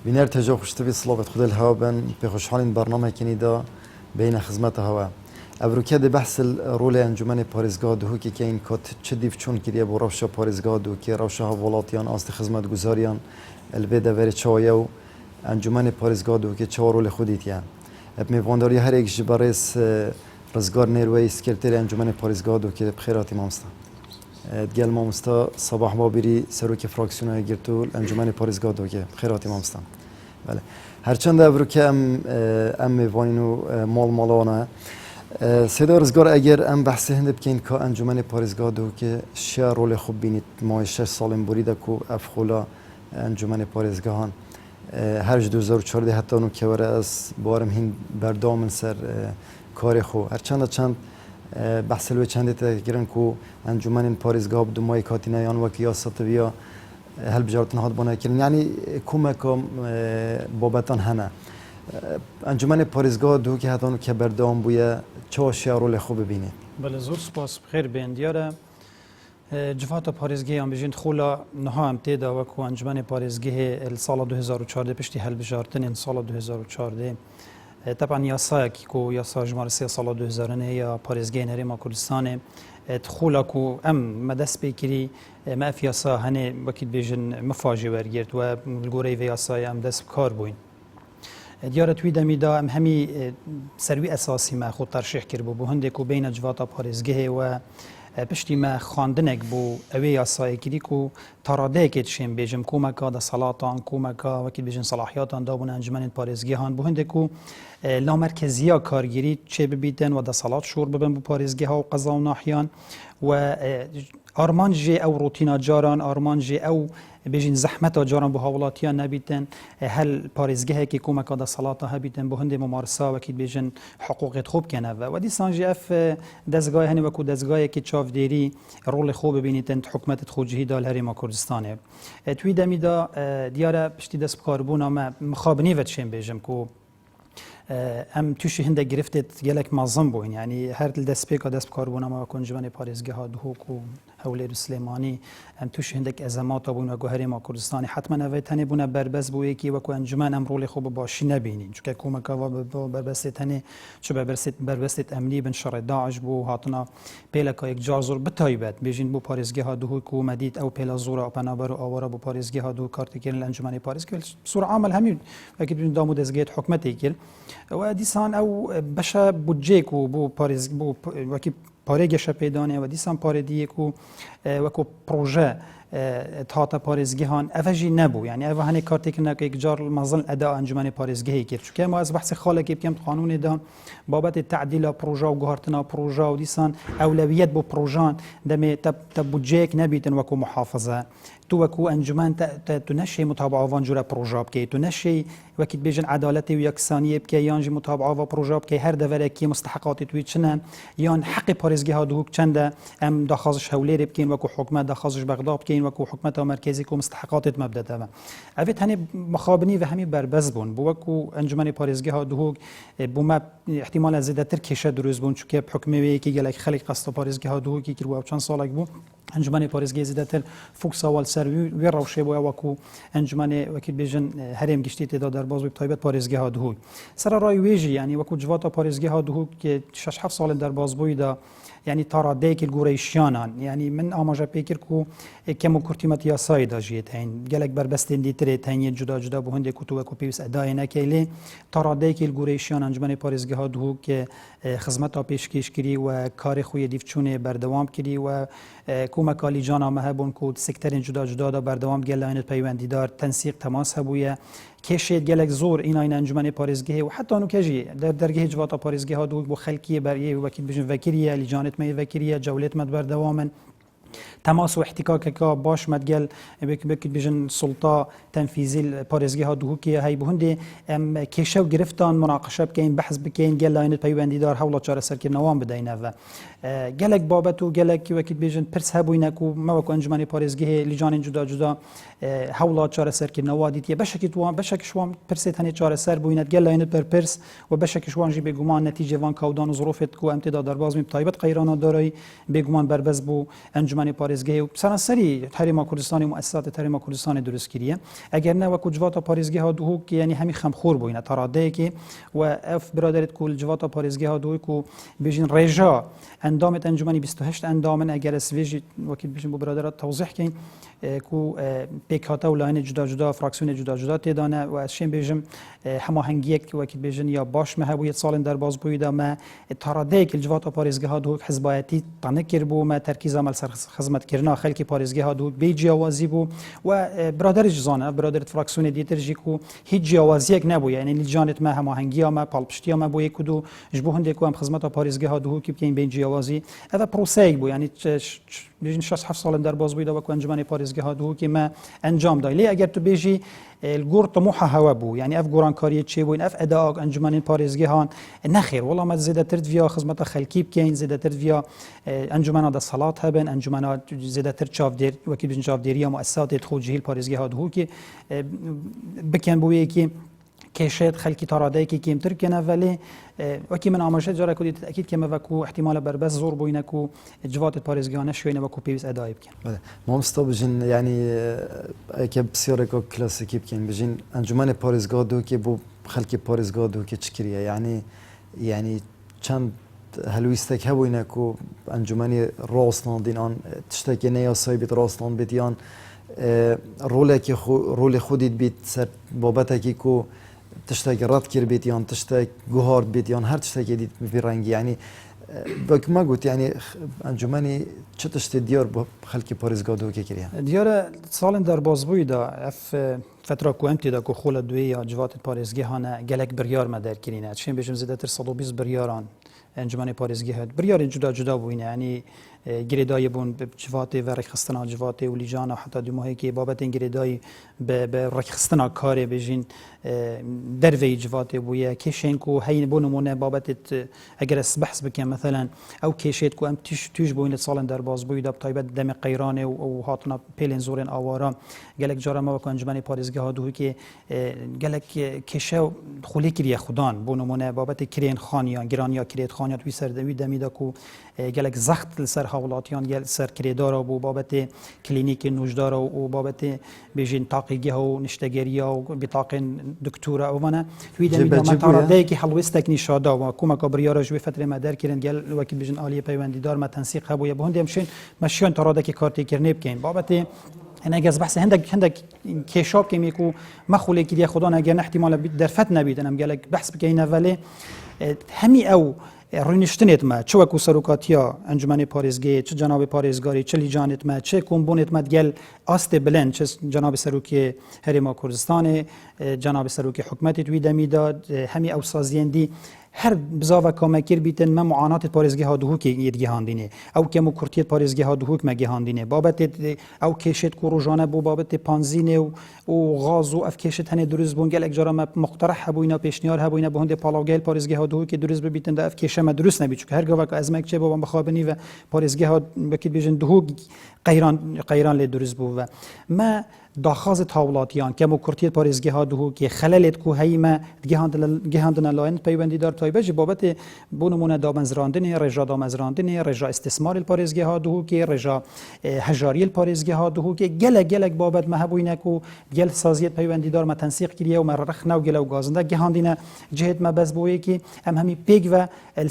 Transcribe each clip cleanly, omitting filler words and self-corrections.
بینر تجا خوشتوی صلابت خود الهوا بن به خوشحالین برنامه کنی دا بین خدمت هوا ابروکه ده بحث رول انجمن پارێزگا دهو که این کات چه دیف چون کریه با روشا پارێزگا دو که روشا ولاتیان آست خدمت گزاریان البته دور چاویه و انجمن پارێزگا دو که چه رول خودیتیه میوانداری هر یک جبرس رزگار نیروی سکرتری انجمن پارێزگا دو که بخیراتی مامستا گل مامستا صباح بابری سروک فراکسیون گرتو انجمن پارێزگا دو که بخیراتی مامستا بله هرچند ابروکه ام میوانینو مالانه صدا رزگار اگر ام بحث هند بکن که انجمن پارێزگا دو که شیا رول خوب بینید ما 6 سال بریده که افخولا انجمن پارێزگاهان هر 2014 حتی اونو که وره از بارم هین بردامن سر کار خو هرچند بحث لوی چنده تگرن که انجمن پارێزگا بدو مای کاتینه یان وکی یا سطویا هل بجارتن هاد بانه کردن یعنی کمکم بابتان هنه انجمن پارێزگا دو که حتی اونو که بردام بویه چه شیا رول خوب ببینید بله زور سپاس بخیر بین دیاره جفات پارێزگای هم بجند خولا نها هم تیدا وکو انجمن پارێزگای سال 2014 پشتی هل بجارتن سال 2014 طبعا یاسا که یاسا جمهوری سال 2009 یا پارێزگای نریم کردستان خولا کو ام مدست بکری ما في یاسا هنه وکیل بجن مفاجی ورگرد و الگوری و یاسا ام دست کار بوین دیاره توی دمیدا ام همی سروی اساسی ما خود ترشیح کرد بو هنده کو بین جواتا پارێزگای و پشتی ما خواندنک بو اوی یاسای کردی کو تراده که تشیم بیجم کومکا دا صلاتان کومکا وکیل بیجن صلاحیاتان دابون انجمن پارێزگاهان بو هنده کو لا مرکزیا کارگیری چه ببیدن و دا صلات شور ببن بو پارێزگاها و قضا و ناحیان و آرمان جی او روتینا جاران آرمان جی او بیجن زحمت جاران بو هاولاتیان نبیدن هل پارێزگاهی که کومکا دا صلاتا هبیدن بو هنده ممارسا وکیل بیجن حقوقت خوب کنه و دی سانجی اف دزگاه هنی وکو دزگاهی که چاف دیری رول خوب ببینید حکومت خوجهی دال هریم کردستانه توی دمیدا دیاره پشتی دست بکاربون اما مخابنی وچیم بیجم کو ام توش هنده گرفتت گلک مازم بوین یعنی هر دست پیکا دست بکاربون اما کنجمان پارێزگاها دهوک و هولیر سلیمانی ام توش هندک ازمات بون و گوهری ما کردستانی حتما اوی تنه بونه بربز بو یکی و کو انجمن ام رول خوب باشی نبینین چون که کومکا و بربز تنه چو بربز امنی بن شر داعش بو هاتنا پیلکا یک جازور بتایبت بیجین بو پارێزگاها دهوک و مدید او پیلا زورا اپنابر و آوارا بو پارێزگاها دو کارتکرین انجمن پارێزگا صور عمل همین وکی بین دامو دزگیت حکمتی کل و دیسان او بشه بودجه کو بو پارێز بو وکی پارێگەشە پێدانێ و دیسان پارێدیەک و وەکو پرۆژە تاتە پارێزگەهان ئەڤەژی نەبوو یعنی ئەڤە هەنێک کارتێکردنەکە یەکجار مەزن ئەدا ئەنجومەنی پارێزگەهی کرد چونکە ئێمە ئەس بەحسی خاڵێکی بکەم قانونێدا بابەتی تعدیلە پرۆژە و گوهارتنا پرۆژە و دیسان ئەولەویەت بۆ پرۆژان دەمێ تە بودجەیەک نەبیتن وەکو محافظە تو وەکو ئەنجومەن تو نەشی متابعاوان جورە پرۆژە بکەیت تو نەشی وەکیت بێژن عەدالەتی و یەکسانیە بکەی یانجی متابعاوە پرۆژە بکەی هەر دەڤەرێکی مستحقاتی توی چنە یان حەقی پارێزگەها دهوک چەندە ئەم داخوازش هەولێرێ بکەین وەکو حکومەت داخوازش بەغدا بکەین وەکو حکومەتە مرکزی و مستحقاتت مەبدەتەوە ئەوێت هەنێ مخابنی و هەمی بربەز بوون بۆ وەکو ئەنجومەنی پارێزگەها دهوک بوومە احتیمالە زیاتر کێشە دروست بوون چونکە حکومەوەیەکی گەلێک خەڵک قەستە پارێزگەها دهوکی کرد و چەند ساڵێک بوو انجمن پارێزگای زیاتر فوکس اول سر وی روشه بو وکو انجمن وکیل بیژن هرم گشتی تدا در باز تایبت پارێزگاها دهوک سر رای ویژی یعنی وکو جواتا پارێزگاها دهوک که 6 7 سال در باز بویدا یعنی تاراده که گوریشیانان یعنی من آماجه پیکر کو کم کورتیمت یاسای داجیت هین گلک بربستین دیتره تین جدا جدا بو هنده کوتو وکو پیوس ادای نکیلی تاراده که گوریشیان انجمن پارێزگاها دهوک که خدمت پیشکش کری و کار خوی دیفچونه بردوام کری و کومکالی جانا مهبون کو سکترین جدا جدا دا بردوام گلاینت پیوندیدار تنسیق تماس هبویه کشید گلک زور این انجمن پارێزگاهی و حتی انو کجی در درگاه جواتا پارێزگاها دو بو خلکی بریه وکیل بجن وکیریه لجانت می وکیریه جولت مد بردوامن تماس و احتکاک که باش مدگل بکید بجن سلطه تنفیزی پارێزگاها دهوکی هی بهنده کشه و گرفتان مناقشه بکین بحث بکین گل لاینت پیوندیدار حولا چاره سرکردنوان بدینه و گلک بابت و گلک وکید بجن پرس هبوینک و موکو انجمن پارێزگاهی لجان جدا جدا حولا چاره سرکردنوا دیتیه بشک شوام پرسیت هنی چاره سر بوینت گل لاینت پر پرس و بشک شوان جی بگمان نتیجه وان کودان و ظروفت کو امتداد درباز می تایبت قیرانات دارای بگمان بربز بو انجمن انجمن پارێزگەهێ و سەرانسەری هەرێما کوردستانی و مؤسساتی هەرێما کوردستانی دروست کردیە ئەگەر نه وەکو جواتە پارێزگەها دووهوک یعنی هەمی خەمخۆر بووینە تەڕادەیەکی و ئەف برادێت کو جواتە پارێزگەها دووهوک و بێژین ڕێژا ئەندامێت ئەنجومەنی 28 ئەندامن ئەگەر سوێژی وەکیل بژین بۆ برادرات تەوزیح کەین کو پێکهاتە و لاینە جودا جودا فراکسیۆنە جودا جودا تێدانە و شێن بێژم هەماهەنگیەک وەکیل بێژن یا باشمە هەبوویە ساڵێن دەرباز بوویدا مە تەڕادەیەکی جواتە پارێزگەها دووهوک حزبایەتی تەنە کرد بوو مە تەرکیزە مەل سەر خزمەتکردنا خەلکی پارێزگەها دووهوک بێ جیاوازی بوو و برادریش زانە برادرت فراکسیۆنە دیترژی و هیچ جیاوازیەک نەبوو یعنی لیجانت مە هەماهەنگیە مە پاڵپشتیە مە بۆ یەک و دوو ji bo hindێک وام خزمەتە پارێزگەها دووهوکی بکەین بین جیاوازی ئەvە پرۆسەیەک بوو یعنی بێژین 6 ساڵن دەرباز بوویدا وەکو ئەنجومەنی پارێزگەها دووهوکی مە ئەنجام دای لێ ئەگەر تو بێژی الگور طموحە هەوە بوو یعنی ئەف گۆڕانکاریە چێ بووین ئەف ئەدا ئەنجومەنین پارێزگەهان نەخێر وەڵامە زێدەتر ڤیا خزمەتە خەلکی بکەین زێدەتر ڤیا ئەنجومەنا دەسەڵات هەبن ئەنجومەنا زێدەتر چاودێر وەکی بژین چاودێریە مؤسساتێت خۆجیهیل پارێزگەها دووهوکی بکەن بۆ یەکی کێشێت خەلکی تاڕادەیەکی کێمتر بکەنە vەلێ وەکی من ئاماژەیە جارێک و دیت ئەکید کەمە وەکو احتیمالە بەربەست زۆر بووینەک و جواتت پارێزگەهانە شوێنە وەکو پێویست ئەدای بکەن مامۆستا بژین یعنی ئەکە پرسیارێکا کلاسیکی بکەین بژین ئەنجومەنی پارێزگا دووکێ بۆ خەلکی پارێزگا دووکێ چ کریە یعنی چەند هەلویستێک هەبووینەک و ئەنجومەنی ڕاستناندینان تشتێکی نەیاسایی بیت ڕاستنان بیت یان ڕۆڵی خودیت بیت سەر بابەتێکی و تشتێکی ڕەت کرد بیت یان تشتێک گوهارد بیت یان هەر تشتێکی دیت بێڕەنگی ینی بەکمە گوت ینی ئەنجومەنی چ تشتی دیار بۆ خەلکی پارێزگا دووکێ کریە دیارە ساڵن دەربازبوویدا ئەف فترە کو ئەم تێدا کو خۆلە دوێ یا جواتت پارێزگەهانە گەلک بڕیارمە دەرکردینە چێن بێژم زیاتر 120 بڕیاران ئەنجومەنی پارێزگەهات بڕیاری جودا جودا بووینە ینی گرێدایی بوون بە جواتێ و ڕێکخستنا جواتێ و لیجانە حتا دوماهەیەکی بابەتێن گرێدایی بە ڕێکخستنا کارێ بێژین دەرvey جواتێ بوویە کێشێن و هەین بۆ نمونە بابەتت ئەگەر بەحث بکەن مثلەن ئەو کێشێت و ئەم توش بووینە ساڵن دەرباز بوویدا تایبەت دەمە قەیرانێ و هاتنە پێلێن زۆرێن ئاوارە گەلک جارەمەوە ئەنجومەنی پارێزگەها دووهوکێ گەلک کێشە خولێ کریە خوددان بۆ نمونە بابەتی کرێن خانیان گرانیا کرێت خانیات وی سەردەوی دەمیدا و گەلک زەخت لەسەر هاوڵاتیان گەل سەر کرێدارە بوو بابەتێ کلینیکی نوژدارە و بابەتێ بێژین تاقیگەها و نیشتەگەریە و بیتاقین دکتورە ئەومانە توی دەمیدەیەکی هەڵویستێک نیشادا و کومەکە بریارە ژوێ فترێمە دەرکردن گەل وەکی بژین ئالیە پەیوەندیدارمە تەنسیق هەبووە بۆ هەندێک شوێن مەشیان تەڕادێکی کارتێکردنێ بکەین بابەتێ هەنەگەز بەحث هەندێک کێشا بکەمێک و مەخولێکی دیە خوددان ئەگەر احتیمالە دەرفەت نەبیتن ئەم گەلک بەحث بکەینە vەلێ هەمی ئەو ڕوونیشتنێتمە چ وەکو سەرۆکاتیە ئەنجومەنی پارێزگێ چ جەنابی پارێزگاری چ لیجانێتمە چ کۆمبۆنێتمە گەل ئاستێ بلند چ جەنابی سەرۆکی هەرێما کوردستانê جەنابی سەرۆکی حکومەتی وی دەمیدا هەمی ئەو سازیێندی هەر بزاوە کۆمەکیر بیتن مە معاناتت پارێزگەها دووهوکێ یەتگەهاندینێ ئەو کەم و کورتیت پارێزگەها دووهوک مەگەهاندینێ بابەتێت ئەو کێشێت و ڕۆژانە بوو بابەتی پانزینێ و غاز و ئەف کێشت هەنێ دروست بوون گەلێک جارەمە مقتەرح هەبووینە پێشنیار هەبووینە بۆ هەندێ پاڵاوگەل پارێزگەها دووهوکێ دروست ببیتن ئەف کێشەمە دروست نەبی چونکە هەر گاوەکە ئەزمەک چێ بۆ بەخابنی و پارێزگەها بەکی بێژن دووهوک قەیران لێ دروست بوو و مە داخوازت هاوڵاتیان کەم و کورتیت پارێزگەها دووهوکێ خەلەلێت و هەیمە گەهاندنە لاین پەیوەندیدار تایبەت بابەتێ بۆ نمونە دامەزراندنێ ڕێژا دامەزراندنێ ڕێژا ئیستثماری پارێزگەها دووهوکێ ڕێژا هەژاریە پارێزگەها دووهوکێ گەلک بابەت مە هەبووینەک و گەل سازیەت پەیوەندیدار مە تەنسیق کریە و مە ڕەخنا و گەلە و گازندە گەهاندینە جهێت مە بەس بۆیەکی ئەم هەمی پێک و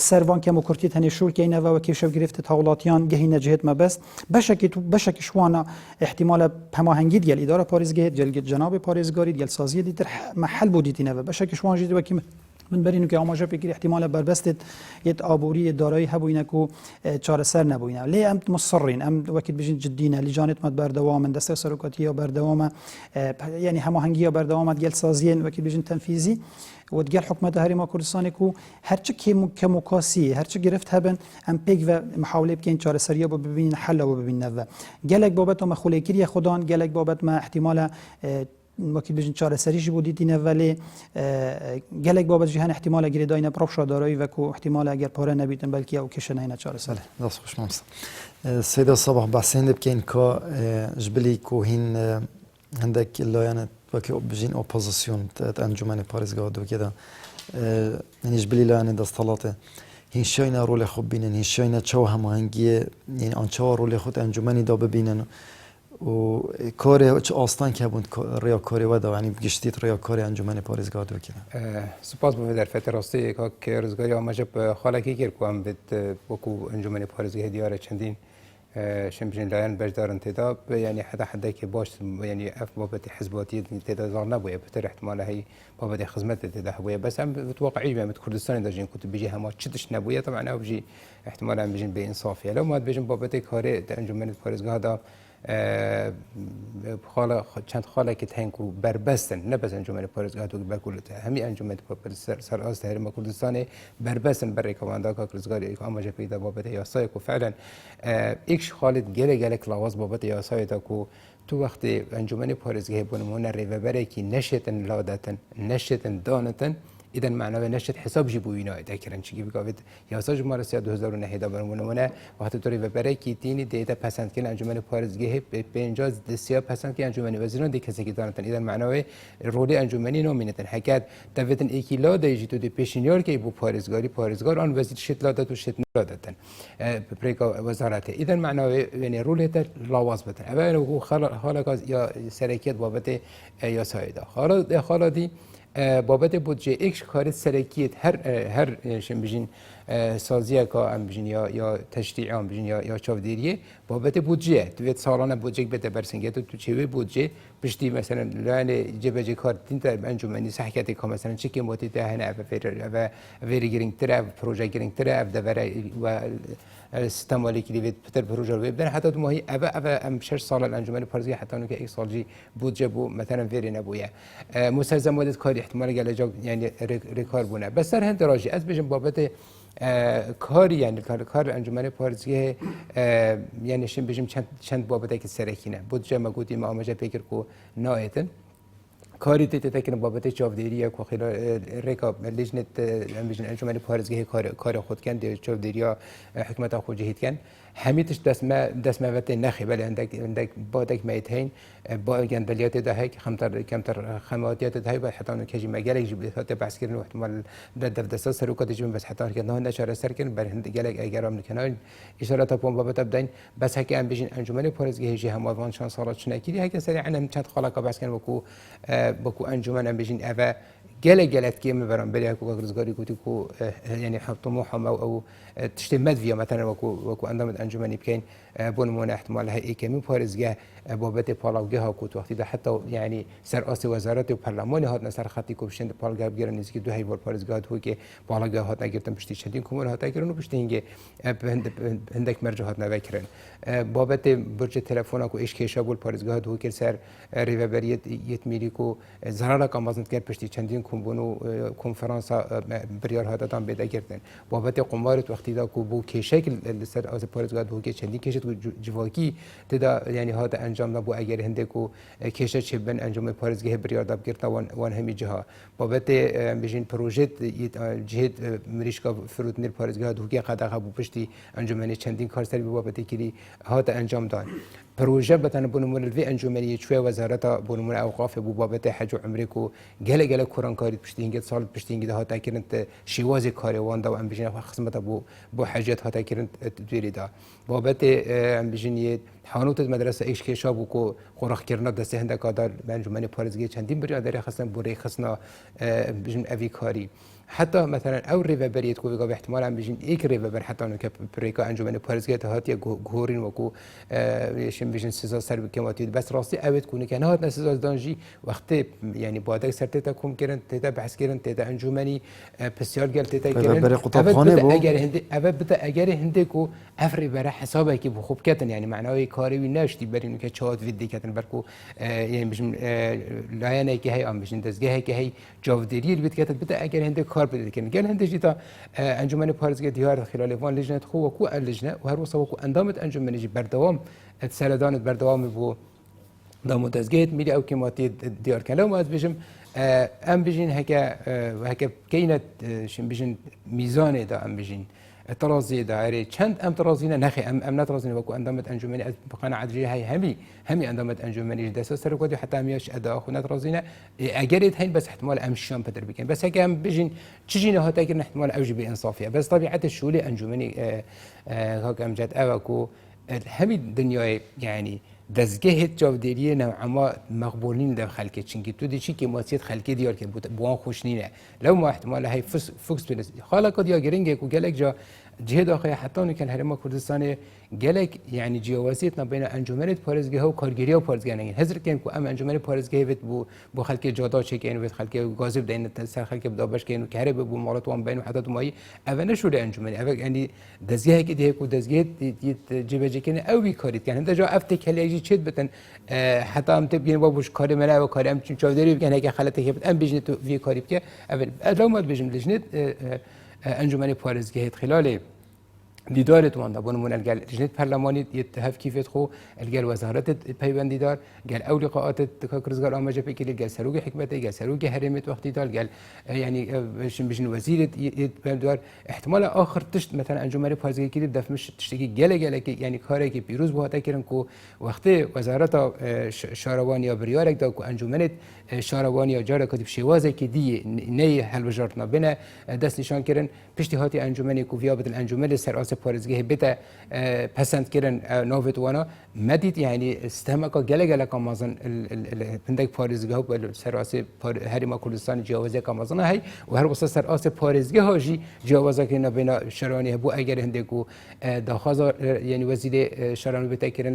سەروان کەم و کورتیت هەنێ شوورکەینەوە کێشە گرفتت هاوڵاتیان گەهینە جهێت مە بەس بەشێکی شوانە احتیمالە هەماهەنگیت گەل ئیدارە پارێزگەهێت گەلگت جەنابی پارێزگاریت گەل سازیە دیتر مەحەل بۆ دیتینەوە بەشێکی شوانژی وەکی من برین که آماجه بگیری احتمال بربستت یت آبوری دارایی هبوینه کو چارەسەر نبوینه لی ام مصرین ام وقت بجین جدینه لیجانت مد بردوام دسته سرکاتی یا بردوام یعنی هماهنگی یا بردوام گل سازین وقت بجین تنفیزی و دیگر حکومت هەرێما کوردستانی کو هرچه کموکاسی هرچه گرفت هبن ام پیگ و محاوله بکن چارەسەریە بۆ ببین حل و ببین و گلک بابت ما خولێکیری خودان گلک بابت ما احتمال وەکی بژین چارەسەریشی بۆ دیتینە vەlێ gelek babet jî hene ihtimala girêdayîne rewşa darayî veku ihtimala eger pare nebîtin belkî ew kêşenayîne çareser. Dest xweş mamosta. Sêda sabah behsên de bikên ka ji bilî ku hîn hindek layanet wekî bijîn opozisyon encûmenê parêzgeha Dûkê de yanî ji bilî layanê desthilatê هیشاینا رول خوب بینن هیشاینا چه هماهنگی یعنی آنچه رول خود انجمنی دا ببینن و کار چه آستان که بود ریاکاری و دا یعنی گشتیت ریاکاری انجمن پارێزگا دو کنه سپاس بۆ در فترة راستی که ڕزگاری ئاماژە خاڵێکی کرد کوام بێت وەکو ئەنجومەنی پارێزگای دیارە چەندین شمبژین لایەن بەشدارن تێدا یعنی حداکێ باش یعنی ئەف بابەتی حزباتی تێدا زاڵ نبووە بەتر احتمال هەی بابەتی خزمەت تێدا هەبووە بەس ئەم واقعی بێت کوردستانی دەژین کوت بژی هەما چتش نبووە طبعا ئەو بژی احتمال ئەم بژین بێئینسافیە لەو مات بێژن بابەتی کارێ ئەنجومەنی پارێزگادا چند خالێکت هەن و بربەستن نەبەس ئەنجومەنی پارێزگا و بەکولت هەمی ئەنجومەتی سەرئاست هەرێمە کوردستانی بربەستن بەڕێکەواندا کە ڕزگاری ئاماژە پێدا بابەتی یاسایەک و فعلا ئیکش خالت gelek لاواز بابەتی یاسایەدا و تو وەختی ئەنجومەنی پارێزگای بۆ نمونە ڕێڤەبەرێکی نەشێتن لادەتن نەشێتن دانتن إذا معناه نشأت حساب جبوينا إذا كرن شيء بقى ياساج مارسيا 2009 ده برمونه وقت توری و برای کیتینی دیتا پسند کن انجمن پارێزگاه به انجاز دسیا پسند کن انجمن وزیران دی کسی که دارن إذا معناه رولی انجمنی نامینتن حکت دویدن اکیلا دیجی تو دی پیشنیار که بو پارێزگار آن وزیر شت لادت و شت نلادتن برای وزارت إذا معناه یعنی رولی تا لاواز بتن اول هو حالا یا سرکیت بابت یا سایدا حالا دی بابت بودجه ایکش کار سرکیت هر شن بجین سازیه که ام بجین یا تشریع ام بجین یا چاودیریه بابت بودجه دوید سالانه بودجه بده برسنگه تو چه بودجه پشتی مثلا لان جبهه کار تین تا انجمنی صحکتی که مثلا چه که موتی ده هنه و وری گرینگ تره پروژه گرینگ تره دبره و سیستم والی که دیوید پتر پروژه رو ببرن حتی تو ماهی ام 6 سال الانجمن پارێزگای حتی اون که یک سال جی بودجه بو مثلا وری نبویه مستلزم مدت کاری احتمال گله یعنی ریکار بونه بس در هند راجی از بجن بابت کاری یعنی کار انجمن پارێزگای یعنی شیم بجیم چند بابت که سرکینه بودجه مگودی ما آماجه فکر کو نایتن کاری تکن بابت چاودیری که خیلی ریکا لجنت انجمن پارێزگای کار خود کن دی چاودیری حکمت خود جهید کن همیتش دست موت نخی ولی عندك بادك ميتين با جندليات ده هيك كمتر خماتيات ده هي حتى انه كجي مجالك جبت بحث كرن واحتمال ده دسته سرو كده بس حتى كده نشر سركن بر هند جالك اجرام من كنال اشارات بون بابت بدين بس هيك ام بيجين انجمن پارێزگای جي هم وان شان سالات شنكيري هيك سريعا چند خلاقه بس كان بكو انجمن ام بيجين اوا جلت كيم برام بلي هكو رزقاري كو يعني طموحهم او تشتمت فيها مثلا وكو اندام انجمني بكين بون مون احتمال هي كمين پارێزگاه بابت پالاوگه ها کو وقتی ده حتی یعنی سرآست وزارت و پارلمان هات نصر خطی کو بشند پالگاه بگیرن نزدیک دو هیوار پارێزگاه هو که پالاوگه هات نگرفتن پشتی چندین کمون هات نگرفتن و پشتی اینگه هندک مرجع هات نوکرن بابت برج تلفن کو ايش کیشا بول پارێزگاه هو که سر ریوبریت یت میلی کو ضرر کامازند کرد پشتی چندین کمبونو کنفرانس بریار هات دادن بده گرفتن بابت قمارت وقتی دا کو بو کیشک سر از پارێزگاه هو که چندین کیشت جواکی تدا یعنی هات انجام نبود اگر هندکو کشت چه بن انجام پارێزگاه بریار داد گرفت وان همی جها بابت بجین پروژه جهت مریشکا فرود نیر پارێزگاه دوگی قدغه بو پشتی انجمنی چندین کارسری بابت کلی هات انجام داد پروژه بتن بنمون الوی انجمنی چوی وزارت بنمون اوقاف بو بابت حج و عمره کو گله کوران کاری پشتی اینگه سال پشتی اینگه هات کرنت شیواز کاری وان دا ام بجین خدمت بو حاجات هات کرنت دوری دا بابت ام بجین حانوت مدرسه ایش که شابو کو قرخ کردن دست هندک آدار انجمن پارێزگای چندین برادری خستن بوری خسنا بجن اوی کاری حتی مثلا او ریوبریت کو به احتمال هم بجین یک ریوبر حتی اون که پریکا انجمن پارێزگای هات یا گورین و کو شیم بجین سزا سر بکماتی بس راستی اوت کنه که نه هات سزا دانجی وقتی یعنی بعد سرت تا کوم کردن تا بحث کردن تا انجمنی بسیار گل تا کردن اگر هندی کو افری بر حسابه که خوب کتن یعنی معنای کاری نشتی برین که چات ویدی کتن برکو یعنی بجم لایانه که هی ام بجین دزگاه که هی جاودری بیت کتن بده اگر هند کار بده کنه گل هند جیتا انجمن پارێزگای دیار خلال وان لجنه خو کو اللجنه و هر وسو کو اندامت انجمن جی بردوام سردان بردوام بو دامو دزگاه میلی او کماتی دیار کنه و از بجم ام بجین هک کینت شم بجین میزان دا ام بجین ترازی داره چند ام ترازینه نخی ام نترازینه وکو اندامت انجمنی از بقناعت جی های همی اندامت انجمنی دست سر کدی حتی همیش ادا خو نترازینه اگر هین بس احتمال امشان پدر بکن بس اگه هم بجین چجین ها تاکر احتمال اوجی به انصافیه بس طبیعت الشغل انجمنی هاك امجد اوکو همی دنیای یعنی دزگه جاودیری نوعا ما مقبولین در خلک چنگی تو دیچی که ماسیت خلکی دیار که بوان خوش نینه لو ما احتمال های فوکس بنز حالا کد یا گرینگه کو گلک جا جهه داخل حتی نکن هرما کردستان گلک یعنی جیاوازیت نبین انجمنت پارزگاه و کارگیری و پارزگاه نگین هزار کن کو ام انجمن پارزگاه بت بو خلک جادا چه کن و خلک گازب دین سر خلک بدابش کن و کهره بو مالات وان بین و حتی مایی اول نشود انجمن اول یعنی دزگه که دیه کو دزگه جیب جکن او بی کاریت کن هنده جا افت کلیجی چید بتن حتی ام تبین بابوش کاری منه و کاری ام چون چودری بکن هک خلته که بت ام بجنت وی کاری بکه اول لو ما بجم لجنت انجمن پارزگاه خلال دیدارت وان دبون من الجل لجنة برلمانی يتهف كيف خو الجل وزارات پیوند دیدار جل أول لقاءات كرزجار آماجة بكيل الجل سروج حكمته جل سروج هرمت وقت دار جل يعني بيجن وزير يتبدار احتمال آخر تشت مثلا انجمن پارزگی كده دف مش تشتكي جل يعني كاره كي بيروز بوها تكرن كو وقت وزارات شاروان یا بریارک دا کو انجمنت شاروان یا جاره کدی شوازه کی دی نه حل وزارتنا بنا دست نشان کردن پشتیهاتی انجمنی کو ویابت الانجمن سراس پارزگاه بتا پسند کردن نوفت وانا مدید یعنی استهمه کا گله کامازن پندک پارزگاه و سراس هریما کردستان جوازه کامازن هی و هر وسط سراس پارزگاه هاجی جوازه که نبینا شرانی بو اگر هندکو داخاز یعنی وزیر شرانی بتا کردن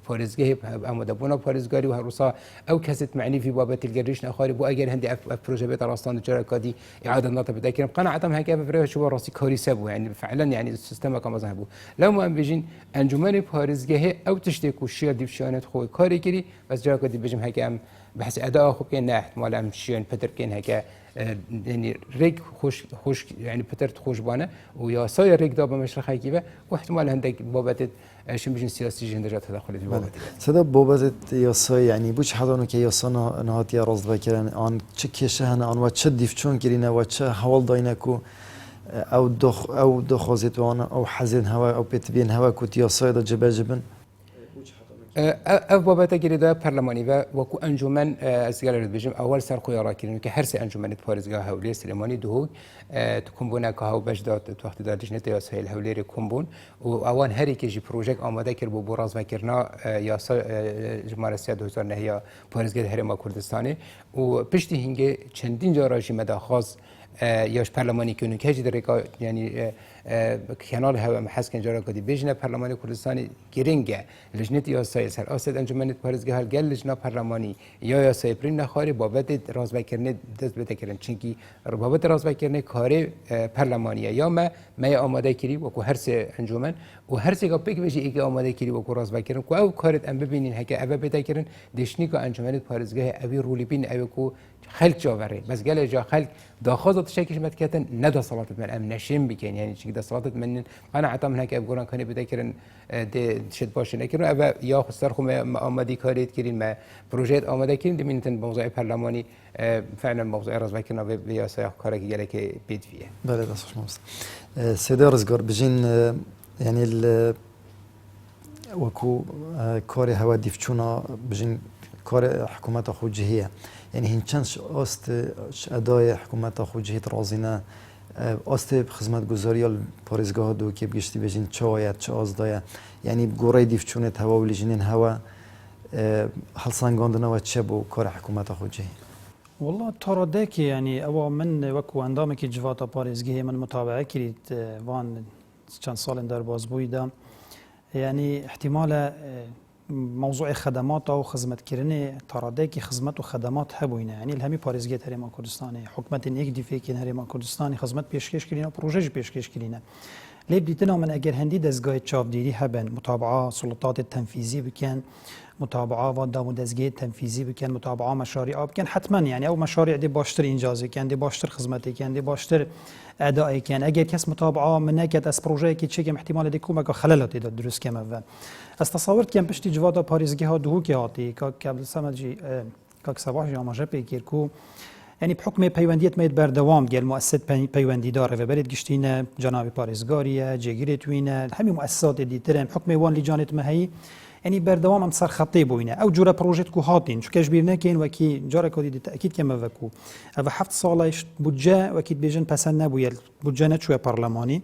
پارزگاه اما دبونا پارزگاری و هر وسط او کست معنی في بابت الجريش نخاري بو اگر هندي بروجه بيت راستان الجركادي اعاده نطب بتاكر قناعتهم هكا بفريها شو راسي كاري سبو يعني فعلا يعني السيستم كما ذهبوا لو ما بيجين انجمن بارزگاه او تشتكو شير ديفشانت خو كاري كري بس جركادي بيجم هكا ام بحس اداء خو كان احتمال ام شيان بتر كان هكا يعني ريك خوش يعني بتر خوش بانه ويا صاير ريك دابا مشرخه كيبه واحتمال هندك بابت شن بيجن سياسي جندجات تدخل في بابت سدا بابت ياسا يعني بوش حدانو که یاسانا نهاتی راست وکرن آن چه کشه هن آن و چه دیفچون کرینه و چه حوال داینه کو او دخوازیت وان او حزین هوا او بتبین هوا کو یاسا دا جبن اف بابت گریدا پارلمانی و وکو انجمن از گلرد بجم اول سر خویا کردن که هر سه انجمن پارزگاه هولی سلیمانی دهوگ تکمبونه که هاو بجدات تو وقت دادش نت یا سهل هولی کمبون و اوان هری که جی پروژه آماده کرد بو براز وکرنا یا جمهوری اسیاد 2009 یا پارزگاه هرما کردستانی و پشتی هنگه چندین جا راجی مداخواست یاش پارلمانی کنن که هیچ درکا یعنی کنال هوا محس کن جارا کدی بیشتر پارلمانی کردستانی گرینگه لجنت یا سر آسد انجمنت پارزگاه هل گل لجنه پارلمانی یا سایپرین نخاری بابت راز بکرنه دست بده کردن چنکی بابت راز بکرنه کاری پارلمانیه یا ما آماده کردی و کو هر سه انجمن و هر سه گپی که بچی ایک آماده کردی و کو راز بکرن کو او کارت ام ببینین هک اب بده کردن دشنی که انجمنت پارزگاه اوی رولی بین او کو خلق جاوره بس گله جا خلق داخازت شکش متکتن ندا صلاتت من ام نشیم بکن یعنی چی دا صلاتت من انا عتام هناك ابغوران كاني بده كرن دي شد باشه نكرن ابا يا خسر خو آمادی کاریت کردین ما پروژه آماده کردین دمینتن موضوع پارلمانی فعلا موضوع راز بکنه به بیاسای کاری که گله که بید فیه بله دستش ماست سیدا رزگار بجین یعنی وکو کار هوا دیفچونا بجین کار حکومت خود جهیه يعني هن چندش است ادای حکومت خود جهت رازینه است خدمت گذاری پارزگاه دو که بگشتی بجین چه آید چه آزدایه یعنی گوره دیفچونه هوا و لیجنین هوا حل سنگاندنه و چه بو کار حکومت خود جهی والله تراده که يعني او من وكو اندام که جواتا پارزگاه من متابعه کرید وان چند سال در بازبوی دا يعني احتمال موضوع خدمات او خدمت کردن تراده که خدمت و خدمات هبوینه یعنی الهمی پارزگاه هرما کردستان حکومت یک دیفه که هرما کردستان خدمت پیشکش کردن و پروژه پیشکش کردن لیب دیتنا من اگر هندی دزگاه چاودیری هبن متابعه سلطات التنفيذي بكن متابعه و دام دزگاه تنفيذي بكن متابعه مشاريع بكن حتما يعني او مشاريع دي باشتر انجاز کن دی باشتر خدمت کن دی باشتر اداء کن اگر کس متابعه منکت از پروژه کی چه احتمال دی کومه خلالات داد درست کم و از تصورت کم پشتی جوادا پاریزگاه ها دو که هاتی که قبل سمجی که صباح جامعه پیکر کو يعني بحكم پیوندیت مید بردوام گل مؤسسات پیوندیدار و برید گشتینه جناب پارێزگاریه جێگیرێت وینه همی مؤسسات دیترن بحکم وان لیجانت مهی يعني بردوام ام سر خطي بوينه او جورا بروجيت كو هاتين شو كاش بيرنا كاين وكي جارا كودي اكيد كما فكو هذا حفت صالح بودجه وكيد بيجن بسن نبويا بودجه نتشوي برلماني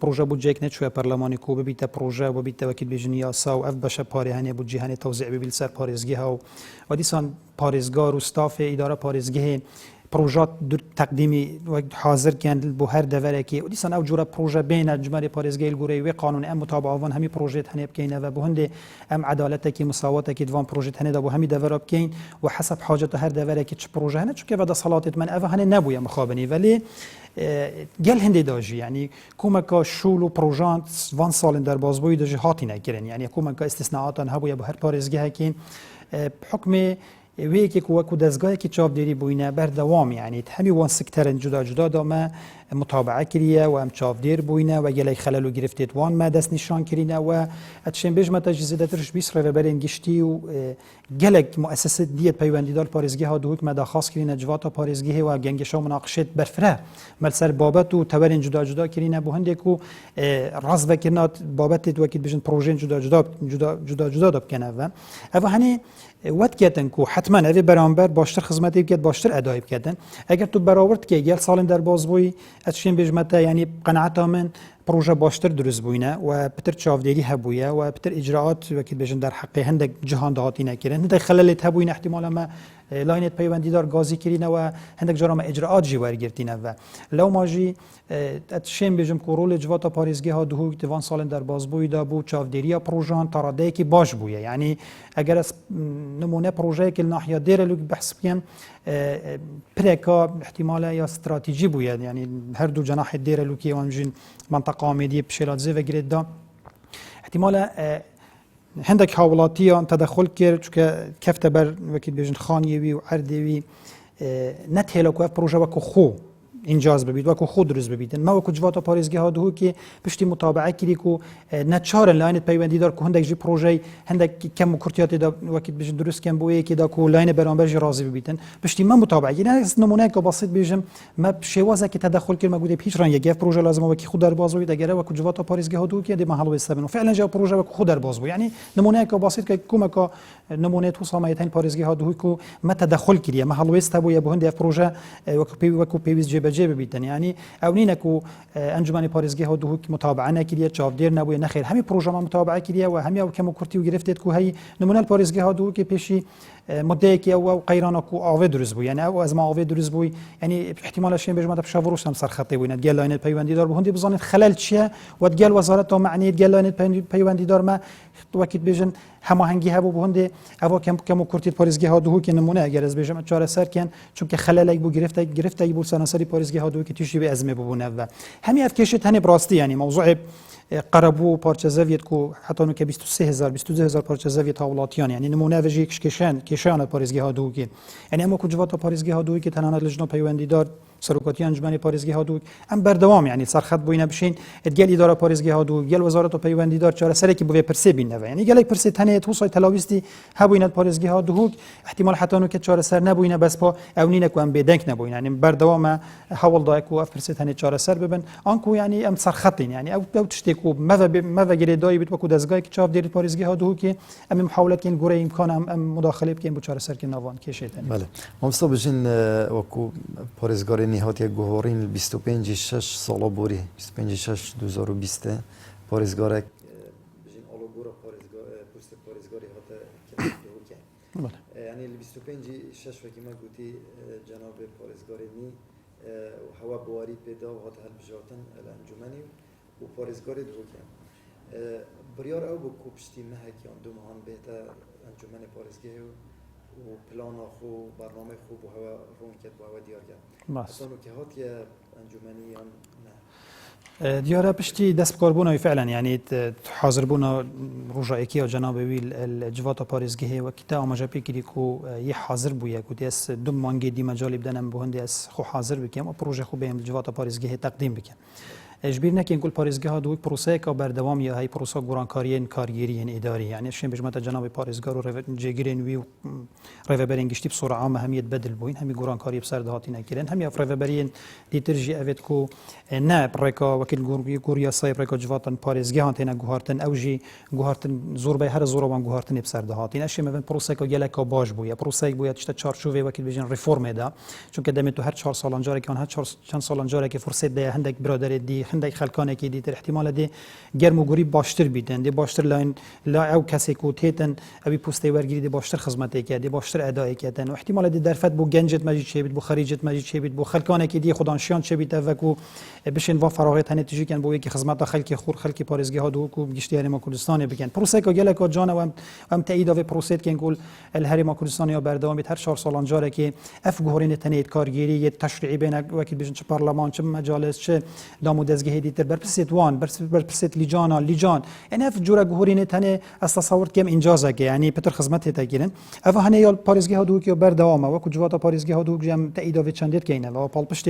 بروجه بودجه نتشوي برلماني كو ببيتا بروجه وبيتا وكيد بيجن ياسا و اف بشه باري هني بودجه هني توزيع ببيل سر باريزگيها و ديسان باريزگار و ستاف اداره باريزگه پروژات تقدیمی و حاضر کند بو هر دوره کی و دیسان او جورا پروژه بین جمهوری پارێزگای گوره و قانون ام مطابق آوان همی پروژه هنیب کینه و بهنده ام عدالت کی مساوات کی دوام پروژه هنی دا بو همی دوره کین و حسب حاجت هر دوره کی چه پروژه هنه چون که ودا صلاتت من اوه هنه نبوی مخابنی ولی گل هندی داجی یعنی کومکا شول و پروژانت وان سال در بازبوی داجی هاتی نکرن یعنی کومکا استثناءات هبوی بو هر پارێزگاه کین بحکم ویکی کو دزگاهی که چاودێری بووینە بەردەوام یعنی هەمی وان سکتەرن جدا جدا دامە متابعه کریه و ام چاودێر بووینە و گەلەی خەلەل و گرفتێت وان ما دەست نیشان کردینە و ئەتشێن بێژمەتە زیاترش 20 ڕێبەرێن گشتی و گەلێک مؤسسە دیەت پەیوەندیدار پارێزگەها دووک مە داخواست کردینە جواتە پارێزگەهێ و گەنگەشە و مناقشێت بەرفرە مەلسەر بابەت و تەوەرێن جدا جدا کردینە بۆ هەندێک و ڕاستڤەکردنات بابەتێت وەکیت بژن پرۆژێن جدا جدا دەبکەنەوە ئەوە هەنێ وقت کردن کو حتما اوی برانبر باشتر خدمتی بکرد باشتر ادای بکردن اگر تو برآورد که گل سال در بازبوی اتشین بجمته یعنی قناعت من پروژه باشتر درست بوینه و بتر چاودێری هبویه و بتر اجراعات وکیل بجن در حق هندک جهان دهاتی نکردن هندک خللت هبوینه احتمالا ما لاینت پیوندیدار گازی کردینه و هندک جرام اجراعات جی ورگرتینه و لو ماجی اتشین بجم کو رول جواتا پارێزگەها دووک دوان سال در بازبوی دا بو چاودێری پروژان تراده کی باش بویه یعنی اگر نمونه پروژه که ناحیه دیر لوک بحث بکن پرکا احتمالا یا استراتژی بوید یعنی هر دو جناح دیر لوکی وانجین منطقه آمیدی بشیلات و گرید دا احتمالا هندک حوالاتی تدخل کرد چون کفت بر وکیل بیجن خانیوی و عردوی نتهلا که پروژه وکو خو انجاز ببید وکو خود درست ببید ما وکو جواتا پارێزگەها دوو که پشتی متابعه کردی کو نچارن لاینت پیوندیدار کو هندک جی پروژه هندک کم و کرتیات دا وکیل بیجن درست کم بویه که دا کو لاین برانبر جی راضی ببیدن پشتی ما متابعه یعنی نمونه که بسیط بیجم ما شوازه که تدخل کرد ما گوده پیش ران یک پروژه لازم وکی خود در باز بید اگر وکو جواتا پارێزگەها دوو که دی محل وستبن و فعلا جا پروژه وکو خود در باز بود یعنی نمونه که بسیط که کومکا نمونه تو سامایتین پارێزگەها دوو کو ما تدخل کردی محل وست بو به هندی پروژه وکو پیوز جبجه ببیدن یعنی اونینه کو انجمن پارێزگەها دوو متابعه نکردی چاودێر نبوی نخیر همین پروژه ما متابعه کردی و همین او کم کرتی و گرفتید کو هی نمونه پارێزگەها دوو که پیشی مدتی که او قیران کو آوه درست بو یعنی او از ما آوه درست بو یعنی احتمال شین بجمع بشاوروس هم سر خطی بو ندگل لاینت پیوندیدار بو هندی بزنید خلل چیه و دگل وزارت معنی دگل لاینت پیوندیدار ما وقت بجن هماهنگی هبو بو هندی او کم کرتی پارێزگەها دوو که نمونه اگر از بجمع چاره سر کن چون که خلل بو گرفته بو سناسری پارێزگەها دوو که تیشی به ازمه بو نه و همین افکشت هنی براستی یعنی موضوع قربو پارچه زویت کو حتی نو که 23000 پارچه زویت هاولاتیان یعنی نمونه وجی کشان پارێزگەها دوو که یعنی اما کو جوات پارێزگەها دوو که تنها لجنه پیوندیدار سرکاتی انجمن پارێزگەها دوو ام بردوام یعنی سر خط بوینه بشین ادگل اداره پارێزگەها دوو گل وزارت پیوندیدار چاره سر کی بو پرسه بینه یعنی گل پرسه تنه تو سایت تلاویستی هبوینه پارێزگەها دوو احتمال حتی نو که چاره سر نبوینه بس با اونینه کو ام بدنک نبوینه یعنی بردوام حوال دا کو پرسه تنه چاره سر ببن آنکو یعنی ام سر خطین یعنی او تشتی کو ما گریدای بیت کو دزگاه کی چاو دیری پارێزگەها دوو که ام محاولت کین گوره امکان ام مداخله بکین بو چاره سر کی نوان کشیدن بله ممستا بجین وکو پارێزگار نهاتی گوهرین 25/6 سالا بوری 25/6 2020 پارێزگارek بجین آلوگورا پست پارێزگاری هاته کنه یعنی 25/6 وقتی ما گویی جناب پارێزگاری نی هوا بواری پیدا و هاته هلبجاتن الانجمنی و پارێزگاری دوکه بریار او با کوپشتی مهکیان دو مهان بهتر انجمن پارێزگاه و پلان خو برنامه خوب و هوا رون کرد و هوا دیار کرد اصلا که هات یه انجمنیان نه دیاره پشتی دست بکاربونه فعلا یعنی حاضر بونا رجایکی و جناب ویل الجوات پارێزگەهێ و کتا آماجه پیکری کو یه حاضر بویه کو دیس دو مانگی دی مجالی بدنم بو هندی اس خو حاضر بکیم و پروژه خوب بهم الجوات پارێزگەهێ تقدیم بکیم اجبیر نکن کل پارێزگا ها دوی پروسه که بردوام یا های پروسه گورانکاری کارگیری اداری یعنی شیم بجمت جناب پارێزگار و جگیرن وی ریوبرین گشتی بصوره عامه همیت بدل بوین همی گورانکاری بسر دهاتی نکردن همی ریوبرین دیترجی اوید کو نه برکا وکیل گوریا سای برکا جواتن پارێزگا ها تینا گوهارتن اوجی گوهارتن زور به هر زور وان گوهارتن بسر دهاتی نشیم من پروسه که گله که باش بویا پروسه بویا تشت چارچوبه وکیل بجن ریفرم ده چون که دم تو هر 4 سال انجاره که هر 4 چند سال انجاره که فرصت ده هندک برادر دی هندک خلکانه که دی احتمال دی گرم و گوری باشتر بیدن دی باشتر لاین لا او کسی کو تیتن ابی پوستی ورگیری دی باشتر خدمت که دی باشتر ادای کردن و احتمال دی درفت بو گنجت ماجی چه بید بو خریجت ماجی چه بید بو خلکانه که دی خدانشیان چه بید وکو بشین و فراغت هنه تجی کن بو یک خدمت خلکی خور خلکی پارێزگا ها دو کو گشتی هرم کردستان بگن پروسه که گله که جان و ام تایید و پروسه که نقول الهرم کردستان یا بردوام هر 4 سال انجاره که اف گهورین تنید کارگیری تشریعی بین وکیل بجن چه پارلمان چه مجالس چه دامودزگی دیتر برپرسیت وان برپرسیت لیجان یعنی اف جورا گهورین تنه از تصور کم انجازه که یعنی پتر خدمت هتا گیرن اف هنه یا پارێزگا ها دو که بردوام و کو جوات پارێزگا ها دو جم تایید و چندت کینه و پال پشت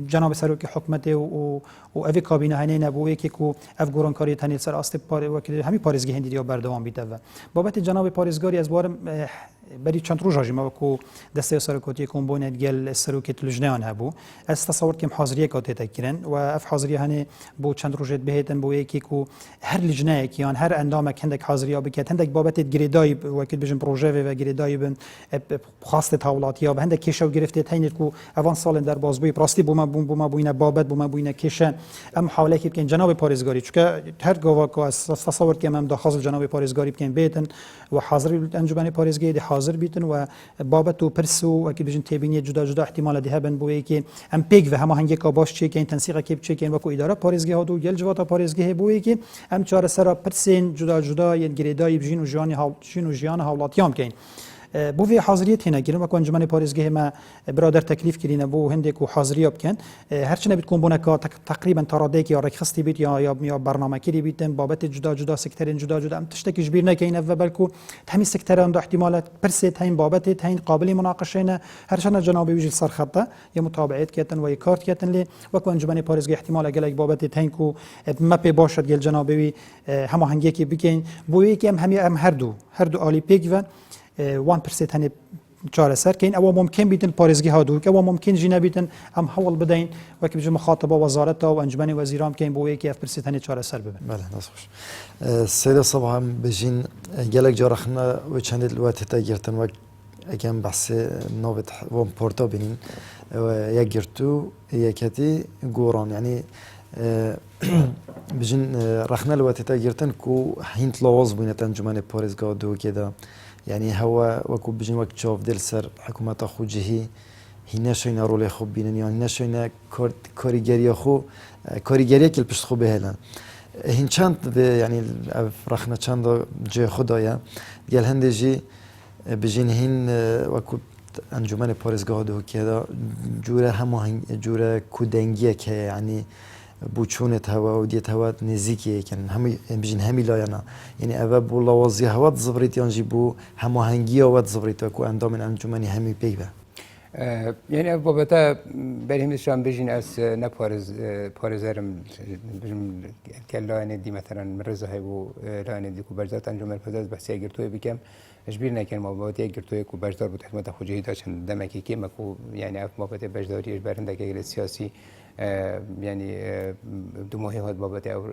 جناب سروک حکومت و اوی کابینه هنه نبوه که کو اف گورانکاری تنید سر است وکیل همی پارێزگا هندی یا بردوام بیت و بابت جناب پارێزگاری از بار بری چند روز جیم کو دسته سرکوتی کمبونت گل سرکت لجنان هبو از تصور کم حاضریه کات تکرن و اف حاضریه هنه بو چند روز بهتن بو یکی کو هر لجنه کیان هر اندام هندک حاضریه بکت هندک بابت گریدای وکیل بجن پروژه و گریدای بن خاصه تاولات یا هندک کیشو گرفته تاینت کو اوان سال در بازبوی راستی بوما بوینه بابت بوما بوینه کیشه ام حواله کی بکن جناب پارێزگاری چون هر گوا کو از تصور کم هم داخل جناب پارێزگاری بکن بهتن و حاضر انجمن پارێزگاری حاضر بیتن و بابت و پرسو و که بجن تبینی جدا احتمال ده هبن بوی که ام پیگ و همه هنگی که باش چه که این تنسیق که چه که و کو اداره پارێزگا ها دو گل جوات پارێزگا بوی که ام چهار سر پرسین جدا یه گریدای بجین و جیان حالاتیام کین بو وی حاضریت هنا گیرم و انجمن پارێزگا ما برادر تکلیف کردین بو هندک و حاضری بکن هرچی نبید کمبونه که تقریبا تراده که یا رخصتی بیت یا برنامه کردی بیتن بابت جدا سکترین جدا ام تشتکی جبیر نکین و بلکو همین سکتران دا احتمالات پرسیت هین بابت هین قابل مناقشه نه هرچند جناب ویجی سر خطه یا متابعت کردن و کارت کردن لی و انجمن پارێزگا احتمال اگه بابت هین کو مپ باشد گل جناب وی همه هنگی که بکین بو که هم هر دو عالی پیگ و 1% هنه چاره سر کین او ممکن بیتن پارێزگا ها دو که او ممکن جنه بیتن هم حول بدین و که بجم مخاطبه وزارت و انجمن وزیران کین بو یکی 1% هنه چاره سر ببن بله نصوش سيد صباح بجين جالك جارخنا وچند الوقت تاجرتن و اگم بحث نوبت و پورتا بینین و یگرتو یکتی گوران یعنی بجن رخنا الوقت تاجرتن کو هینت لواز بینت انجمن پارێزگا دو كده يعني هوا وكو بجن وقت شوف دل سر حكومة خو جهي هنا شوينا رولي خو بينن يعني هنا شوينا كاريجري خو كاريجري كل بشت خو بهلن هن چند يعني رخنا چند جه خدايا ديال هندجي بجن هن وكو انجمن پارێزگا دو كده جوره هم جوره كودنگيه که يعني بوچونت هوا و دیت هوا نزیکیه کن همی بجن همی لاینا یعنی اول بو لوازی هوا زبریت یانجی بو هماهنگی هوا زبریت و کو اندام انجمنی همی پیبه یعنی بابتا بریم شام بجین از پارێزرم کلاینه دی مثلا مرزه های بو لاینه دی کو برزات انجمن پارێز بحثی گرتوی بکم اجبیر نکن موضوعی گرتوی کو برزدار بود حکومت خوجهی داشتن دمکی که مکو یعنی اف موضوع برزداری برنده که سیاسی يعني دموهي هاد بابت او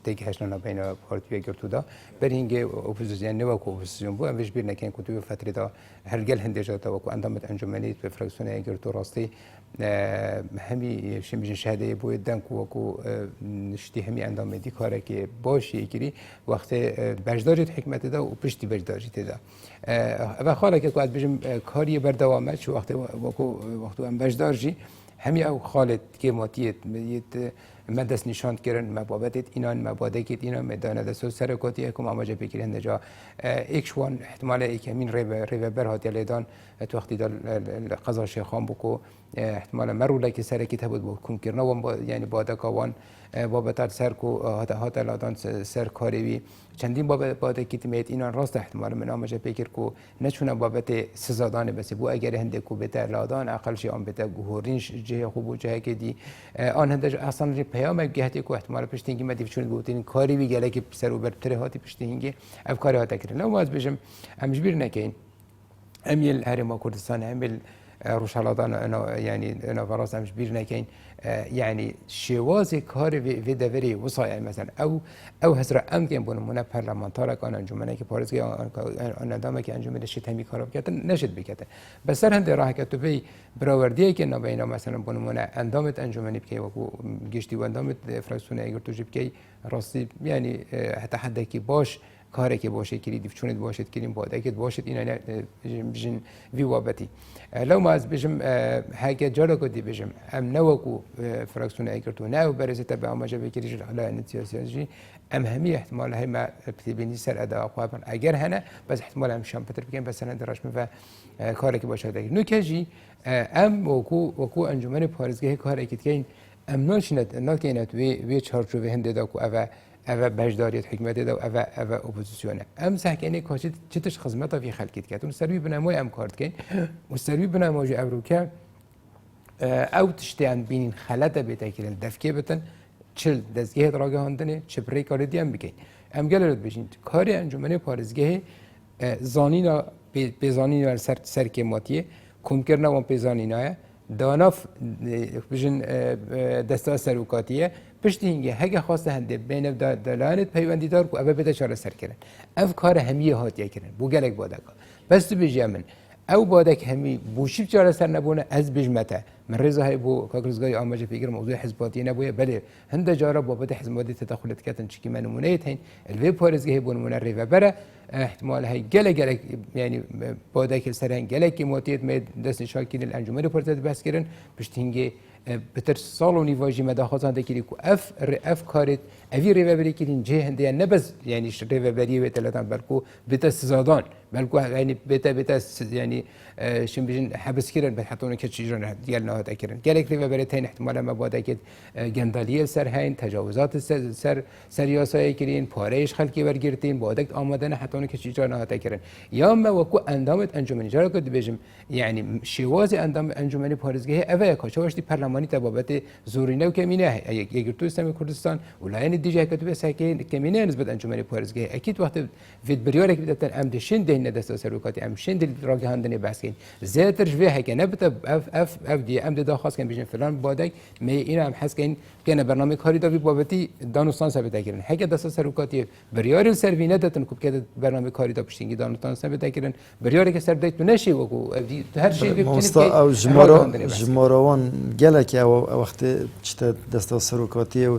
تيك هشنا بين بارتي گرتو دا برينج اوبوزيشن نو کو اوبوزيشن بو امش بيرنا كان كنتو فتره دا هرجل هندجه تا وكو اندامت انجمنيت بفراكسيون گرتو راستي همي شمجن شهاده بو دنك وكو نشتي همي اندام دي كاركي باش يگري وقت بجداريت حكمت دا و پشتي بجداريت دا و خاله که قد بجم کاری بردوامه شو وقت وقت ام بجدارجي همي او خالد كيماتيت مدرس نشان کردن مبادات اینان مبادات اینا مدانه دست سرکاتی حکومت آماده بگیرن نجا ایکشوان احتمال ایکمین ریو برهات لیدان تو وقتی دال قضا شیخان بکو احتمال مرولة که سرکی تبود بکن کرنا و یعنی بادکوان بابت سرکو هات لادان سر کاری چندین بابت کتمیت اینان راست احتمال من آماده بگیر کو نشونه بابت سزادان بس بو اگر هنده کو بهتر لادان اقل شی آن بهتر گهورینش جه خوب و جه کدی آن هنده اصلا ری پیام گهتی کو احتمال پشتینگی مدی چون بودین کاری وی گله که سر و برتره هاتی پشتینگی افکاری هات کردن لو باز بجم همش بیر نکین امیل هرما کردستان امیل روشالادان انا يعني انا فراس مش بير نكين يعني شوازي كار في دوري وصايا مثلا او هزر امكن بون من برلمانتار كان انجمنه که پاريزگي انا دامه که انجمنه شت همي کارو بكته نشد بكته بس سر هند راه كتو بي براورديه که نبينا مثلا بون من اندامت انجمنه بكي وكو گشتي و اندامت فراسونه اگر تو جبكي راستي يعني حتى حد کی باش کاری که باشه کلی دیفچونت باشد کلیم باده که باشد اینا بجن وی وابتی لو ما از بجم هاگه جارا کدی بجم ام نوکو فراکسون ایکرتو نه برزه تبع ما جا بکریج الحلا نتیاسیاجی ام همی احتمال های ما بتبینی سر اداء قابل اگر هنه بس احتمال هم شام پتر بگم بس انا درش و کاری که باشه دیگه نکجی ام وکو انجمن پارزگاه کاری که کین ام ناشنت ناکینت وی چارچوب هنده دا کو اوه بجداریت حکمت دا اوه اپوزیسیونه ام سحکنی کاشت چتش خدمت فی خلقیت کرد اون سروی بنامای ام کارت کن و سروی بنامای امریکا او تشتیان بینین خلات بیتاکیرن دفکه بتن چل دزگه دراگه هندنه چه بری کاری دیم بکن ام گلرد بشین کاری انجمنه پارزگاه زانینا بزانینا سر کماتیه کم کردن و بزانیناه داناف بجن دستا سروکاتیه پشت اینگه هگه خواسته هنده بین دلانت پیوندی دار کو اوه بده چاره سر کردن اف کار همیه هاتیه کردن بو گلک بادکا بس تو بجی من او بادک همی بوشیب چاره سر نبونه از بجمته من رضا های بو کاکرزگای آماجه فکر موضوع حزباتی نبوده بله هنده جارا بابت حزباتی تدخلت کردن چکی من نمونه تین الوی پارزگاه بو نمونه ریو بره احتمال هی گله یعنی بادک سرهن گله کی موتیت می دست شاکین الانجمن پارتت بس کردن پشت اینگه بتر سالو نیواجی مداخلات دکیری کو اف کارت اوی ریوبری کردین جه هنده نه بس یعنی ریوبری و تلاتان بلکو بتا سزادان بلکو یعنی بتا یعنی شن بیشن حبس کردن به حتی اون که چیزان دیگر نهاد کردن گله ریوبری تین احتمال مبادا که گندالیل سر هین تجاوزات سر یاسای کردین پارهش خلقی برگرتین بادک آماده نه حتی اون که چیزان نهاد کردن یا ما وکو اندامت انجمنی جارا کد بیشم یعنی شواز اندام انجمنی پارزگاه اوه کاشواشتی پارلمانی تبابت زورینه و کمینه اگر تو اسلامی کردستان ولایت دیجه کتو بس که کمینه نسبت انجمنی پارزگاه اکید وقت وید بریاره که بدتن ام دشین دهنه دست سروکاتی ام شین دل راگه هندنی بس کن زیادتر جوه هک نه بت اف دی ام دا خاص کن بیشن فلان بادک می این هم حس کن که برنامه کاری دا بابتی دانستان ثابت کردن هک دست سروکاتی بریاره سروینه دتن کوب که برنامه کاری دا پشتینگی دانستان ثابت کردن بریاره که سر دیت نشی و هر شيء او جماروان گلک او وقت چت دست سروکاتی و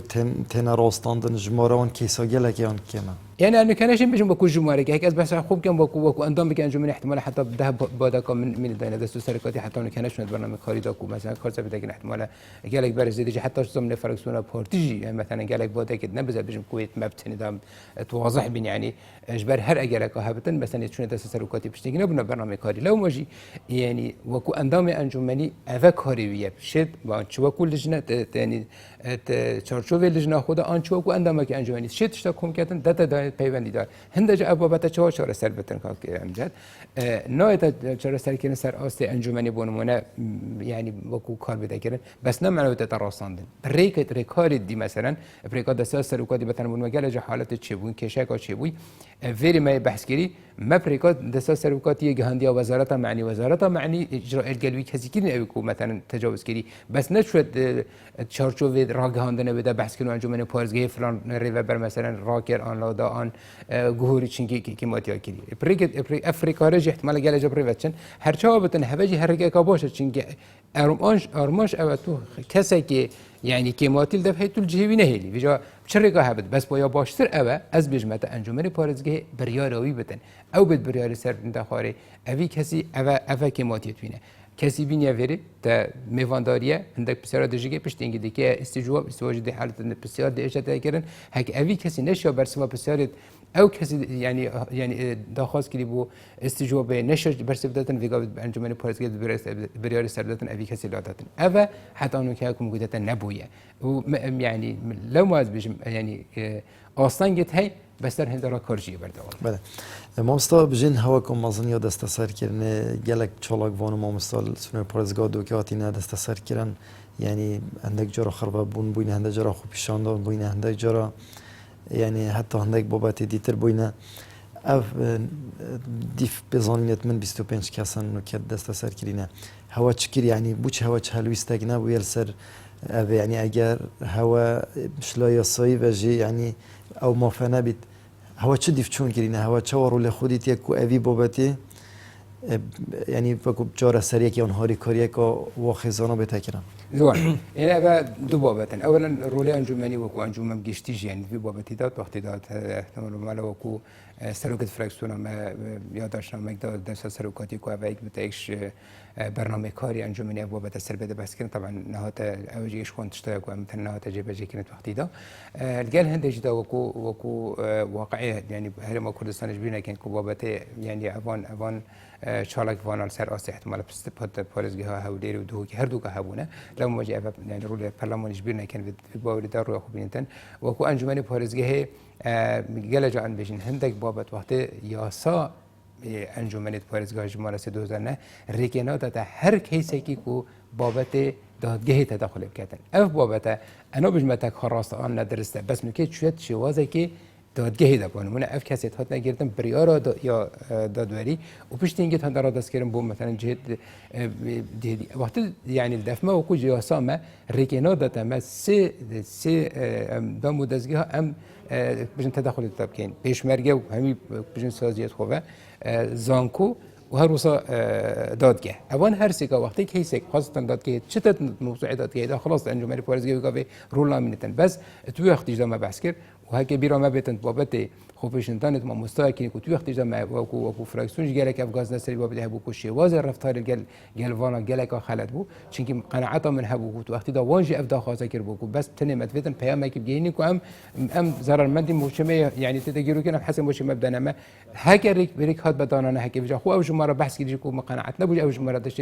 تن راستاندن جماروان کیسا گلک اون کما يعني أنا كان شيء بيجون بكو جمهوري هيك بس خوب كان بكو أندام بكان جمهور احتمال حتى ده بعد من الدنيا دستو سرقاتي حتى أنا كانش من برنامج خارجي كو مثلا خارج بدك احتمال قالك برز ديجي حتى ضمن فرقسونا بارتيجي يعني مثلا قالك بعد كده نبذ بيجون كويت مبتني دام تواضح بين يعني اجبر هر قالك هابتن بس أنا شنو دستو سرقاتي بيشتغل نبنا برنامج خارجي لو ماجي يعني وكو أندام أنجمني أفك خارجية بشد وانشوا كل لجنة يعني چارچوب لجنه خدا آنچه کو اندام که انجامنی شد شتا کم کردن داده پیوندی دار هندج ابوابت چهار سر بتن که امجد نه چهار سر که سر آست انجامنی بونمونه یعنی وکو کار بده کردن بس نه معنی تراستاندن ریکار دی مثلا ریکار دست سر وکادی بتن بون مجال حالت چبون کشک چبوی ویری ما بحث کردی ما ریکار دست سر وکاتی جهاندی وزارت معنی اجراء القلبی کسی که نمیکو مثلا تجاوز کردی بس نشد چارچوب راگهاندنه بده بحث کنن انجمن پارزگاه فلان ریوبر مثلا راکر آن لادا آن گهوری چنگی که ماتیا کردی افریقا رج احتمال گله جبری وچن هر چا بتن هوجی هر کا باشه چنگی ارماش او تو کسی که یعنی که ماتیل دفعه طول جهوی نهیلی ویجا چرا هبد بس بایا باشتر او از بجمت انجمن پارزگاه بریاروی بتن او بد بریار سر دخاره اوی کسی او که ماتیت وینه کسی بینی وری تا میوانداریه هندک بسیار دیگه پشت اینگی دیگه استجواب دی حالت بسیار دیگه تاکرن هک اوی کسی نشیا برسوا بسیار او کسی یعنی داخواست کردی بو استجواب نشش برسوا دادن ویگا انجمن پارسگی بریار سرداتن اوی کسی لاداتن اوه حتی آنو که اکم گودتا نبویه و یعنی لو ما از بيجم يعني اصلا جت هي بس در هندرا کارجی برده بله مامستا بجین هوا کم مازنیا دست سر کردن گلک چالاک وانو مامستا سنور پارزگاه دو که آتی نه دست سر کردن یعنی هندک جرا خراب بون بوینه هندک جرا خوب پیشان داد بوینه هندک جرا یعنی حتی هندک بابت دیتر بوینه اف دیف بزانینت من 25 کسان نکرد دست سر کردنه هوا چکر یعنی بوچ هوا چهلویستک نبویل سر يعني اگر هوا شلای سایی و جی یعنی او مافنه بید هوا چه دیفچون کرینه هوا چه ورول خودیت یک کو اوی بابتی یعنی فکر جار سریع که آنهاری کاریه که واخزانا بتکرم زوان این اوه دو بابتن اولا روله انجمنی وکو انجمن گشتیج یعنی في بابتی داد وقتی داد احتمال مالا وکو سروکت فرکسونا ما یادداشت نامه داد دست سروکاتی کو اوه یک بتایش برنامه کاری انجمنی بابت سر بده بس کردن طبعا نهات اوجیش خوان تشتاق و مثل نهات جبهه كانت وقتی دا الجال هندش دا وكو واقعي يعني هرم كردستان جبينا كان كو بابت يعني اوان شالك فانال سر آسته احتمال بستپاد پارزگی ها هودیر و دوکی هر دو که هبونه لما ماجی اول يعني رول پارلمان جبیرنا کن في باوری دار رو خوبین تن و کو انجمن پارزگی ه گله جان بجین هندک بابت وقت یاسا انجمن پارزگی جمال 2000 نه ریکنا داده هر کیسی کی کو بابت دادگاه تدخل بکردن اف بابت انا بجمتک خراست آن ندرسته بس میگه شوید شوازه که دادگاهی دبانه من اف کسی هات نگردم بریارا یا دادوری و پشت اینکه تا درا دست کردم بوم مثلا جهت دیدی وقتی یعنی دفمه و کوچی اسامه ریکنا داده ما سه دام دادگاه ام بجن تدخل داد کن پیشمرگه و همی بجن سازیت خوبه زانکو و هر روزا دادگاه اوان هر سیکا وقتی که هیچ خاصتن دادگاه چطور موضوع دادگاه دا خلاص انجمن پارزگی وقتی رول نامینتن بس تو وقتی جدا ما بحث کرد و هک بیرا ما بتن بابت خوبشندانت ما مستاکی که تو وقتی جدا ما وکو فراکسیونش گله که افغاز نسری بابت هبو کشی واز رفتار گل وانا گله که خالد بو چونکه قناعت من هبو تو وقتی دا وانجی افدا خاصه کرد بو بس تنمت بتن پیام که بگینی که ام ضرر مندی مشمه یعنی تدگیرو کنم حسن باشه مبدا نما هک ریک هات بدانانه هک بجا خو اوج مره بحث کردی که قناعت نبود اوج مره داشت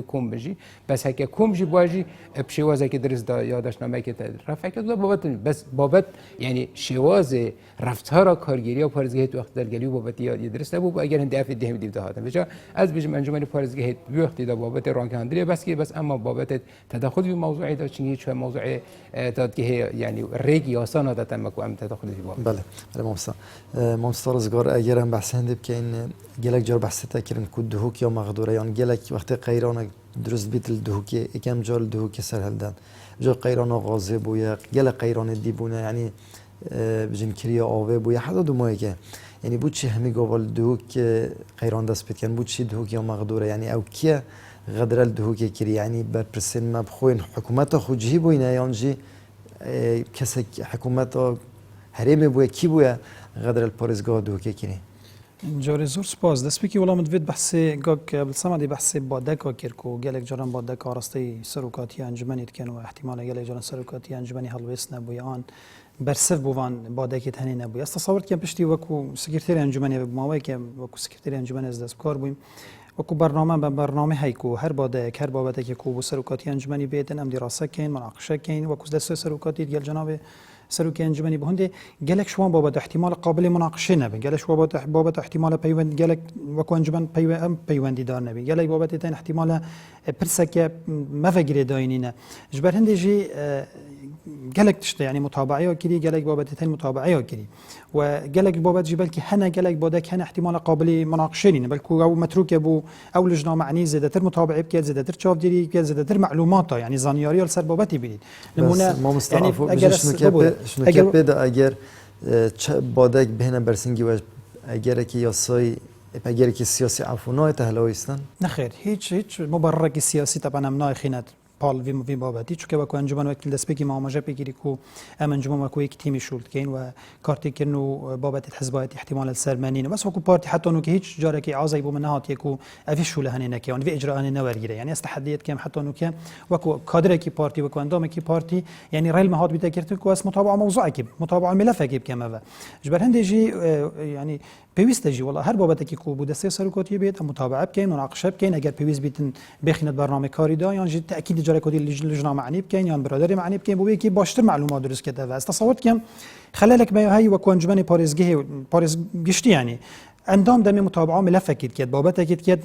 کوم بجی بس هک کوم جی باجی بشوازه که درس دا یادش نامه که رفع کرد بابت بس بابت یعنی شواز رفتار کارگیری و پارزگی تو وقت درگلی بابت یاد درس نبود اگر هند اف دهم دیو دهاتن بجا از بجم انجمن پارزگی وقتی دا بابت رانکاندری بس که بس اما بابت تدخل في موضوع دا چنگی چه موضوع دادگاه یعنی ریگ یاسان دادن مکو ام تدخل في بابت بله مامستا رزگار اگر هم بحث هند بکنین گلک جار بحث تکرن کد دهوک یا مقدوره یان گلک وقتی قیران درست بیت الدهوکی اکم جال دهوکی سر هلدن جا قیران غازه بویا گل قیران دیبونه یعنی بجن کریا آوه بویا حدا دو ماهی که یعنی بود چی همی گوال دهوک قیران دست بید کن بود چی دهوک یا مقدوره یعنی او کیه غدر الدهوک کری یعنی برپرسین ما بخوین حکومت خود جهی بوینه یان جی کسی حکومت هریم بویا کی بویا غدر الپارزگاه دهوکی کری جاری زور سپاس دست بکی ولی مدوید بحث گاگ بلسامدی بحث بادک کرکو گلک جران بادک آراسته سروکاتی انجمنیت کن و احتمال گلک جران سروکاتی انجمنی هلویس نبوی آن برسف بوان بادکی تنی نبوی است تصور که پشتی وکو سکرتری انجمنی بماوی که وکو سکرتری انجمنی از دست کار بویم وکو برنامه هایکو هر بادک هر بابت که کو سروکاتی انجمنی بیتن ام دراسه کن مناقشه کن وکو دست سروکاتی گل جناب سروکی انجمنی بهنده گلک شوان بابت احتمال قابل مناقشه نبی گلک شوان بابت احتمال پیوند گلک وکو انجمن پیوندی دار نبی گلک بابت تن احتمال پرسک مفجر داینینه جبر هنده جی گلک تشته یعنی متابعه کری گلک بابت تن متابعه کری و گلک بابت جبل که هنه گلک بادک هنه احتمال قابل مناقشه نینه بلکه او متروک بو او لجنه معنی زیاده تر متابعه بکرد زیاده تر چاپ دیری بکرد زیاده تر معلومات یعنی زانیاری ال سر بابتی بینید نمونه یعنی اگر پیدا اگر بادک بهنه برسنگی و اگر که یاسای اگر که سیاسی عفونای تهلاویستن نخیر هیچ مبرر سیاسی طبعا امنای خینت پال وی بابتی چون که وکو انجمن وکیل دست بگی ما ماجا بگیری کو ام انجمن وکو یک تیمی شولد کین و کارتی کنو بابت حزبات احتمال السرمانین بس وکو پارتی حتی انو که هیچ جاره که عازی بو منهات یکو افی شوله هنی نکی اون وی اجرا هنی نورگیره یعنی استحدیت کم حتی انو که وکو کادر کی پارتی وکو اندام کی پارتی یعنی رایل مهات بیت کرد کو اس متابعه موضوع کی متابعه ملف کی کما و جبر هندجی يعني بيوست جي والله هر بابتك كو بود سي سركوتي بيت متابعه بكين مناقشه بكين اگر بيوست بيتن بخينه برنامج كاري دا يعني جي تاكيد جرى كودي لجنه معني بكين يعني برادري معني بكين بو بيكي باشتر معلومات درس كده بس تصورت كم خلالك ما هي وكو انجمني باريس گشتي يعني اندام دمي متابعه ملف كيد كد بابتك كد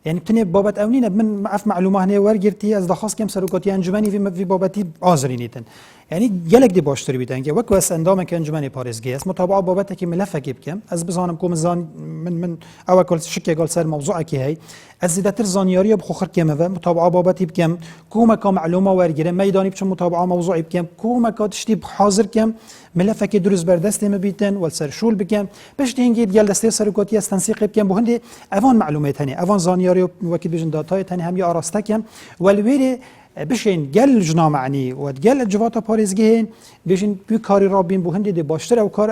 يعني بتني بابت اونين من معف معلومه هنا ورگرتي از دخواست كم سركوتي انجمني في بابتي ازرينيتن يعني جلك دي باشتري بيتن که وكو اس اندام که انجمنی پاريزگي اس متابعه بابت که ملف کی بكم از بزانم کوم زان من او کل شکه قال سر موضوع کی هي از زیاتر زانیاری بخوخر کم و متابعه بابت بكم کوم کا معلومه ورگره میدانی بچ متابعه موضوعي بكم کوم کا تشتي حاضر کم ملف کی دروز بردست ما بيتن والسر شول بكم باش تنجي ديال دسته سركوتي اس تنسيق بكم بهندي اوان معلومات هني اوان زانیاری وكيل بيجن داتا هني هم يا اراسته كم والويري بشین گل جنا معنی و گل جوات پاريزگهن بشین بی کاری رابین بو هندی باشتر او کار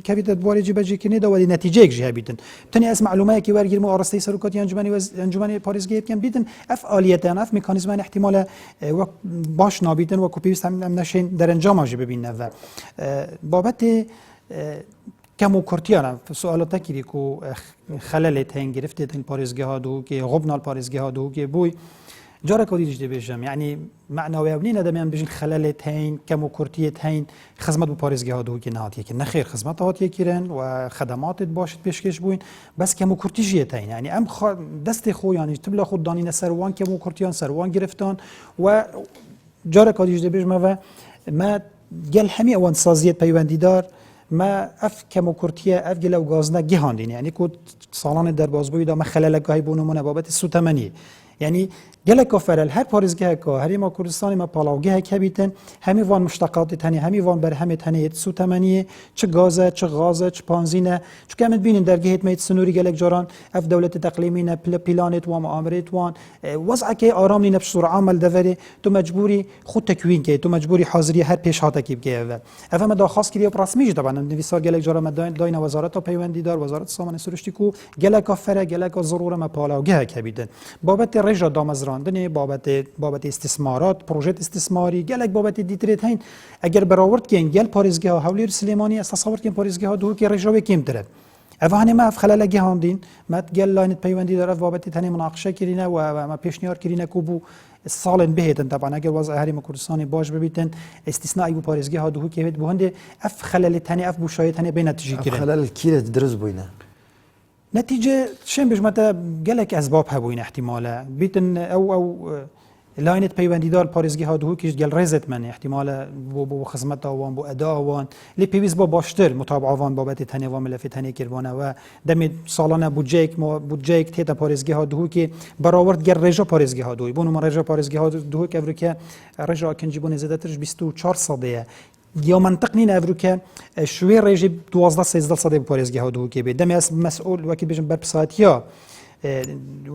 کویت دواری جی بجی کنه دا ولی نتیجه یک جه بیتن تنی از معلوماتی که ورگیر مو آراسته سرکاتی انجمنی پاريزگه کم بیتن اف آلیتان اف مکانیزم احتمال و باش نابیتن و کوپیست هم نشین در انجام اجی ببینه و بابت کمو کرتیانا سوالات کی کو خلالت هنگ گرفته تن پاريزگه ها دو که غبنال پاريزگه ها دو که بوی جارا كوديج دي بيجم يعني معنوي ابنين دميان بيجن خلالت هين كمو كورتيت هين خدمت بپاريزگه ها دو كي نهات يكن نخير خدمات هات يكيرن وخدمات باشت بيشكش بوين بس كمو كورتيجيت هين يعني ام دست خو يعني تبلا خود دانين سروان كمو كورتيان سروان گرفتان و جارا كوديج دي بيجم و ما گل همي اوان سازيت پيونديدار ما اف كمو كورتيه اف گلو غازنا گهاندين يعني كود سالان در بازبوي دا ما خلال گاهي بونو من بابت سو 8 يعني گلک فرل هر پاريزگه که هر ما کردستانی ما پالاوگه که بیتن همی وان مشتقات تنی همی وان بر همه تنی سو تمنیه چه گازه چه غازه چه پانزینه چون که امد بینین در گهت میت سنوری گلک جاران اف دولت تقلیمینه پلانت و معامرات وان وضع که آرام نی نفس عمل دوره تو مجبوری خود تکوین که تو مجبوری حاضری هر پیش هات کی بگه اف ما داخواست کردی رسمیش طبعا نویسار گلک جاران مداین داین وزارت پیوندی دار وزارت سامان سرشتی کو گلک فره گلک ضروره ما پالاوگه که بیتن بابت رجا دامزران بابت استثمارات پروژه استثماری گلک بابت دیتریت هین اگر براورد کن گل پاريزگه ها حولی سلیمانی است تصور کن پاريزگه ها دو که رجاوی کم تره اوانی ما خلال گهاندین ما گل لاینت پیوندی داره بابت تنی مناقشه کردینه و ما پیشنهاد کردینه کو بو سالن بهتن طبعا اگر وضع هرم کردستان باش ببیتن استثناء بو پاريزگه ها دو که بو هند اف خلال تنی اف بو شاید تنی بین تجی کردن خلال کیره درز بوینه نتيجة شين بجمتا جالك أسباب هبوين احتمالا بيتن أو لاينت بيونديدار پاريزگه ها دو كيش جال رزت من احتمالا بو خدمت وان بو أداء وان لي بيويز با باشتر متابعة وان بابت تنه و ملف تنه كربانه و دم سالانه بودجيك تيتا پاريزگه ها دو كي براورد جال رجا پاريزگه ها دو بونو من رجا پاريزگه ها دو که افریقا رجا کنجی بون زدترش 24% یا منطق نین افریقا شوی رژه 12-13% پاريزگه ها دو که به دم از مسئول وکیل بجن بر سایتیا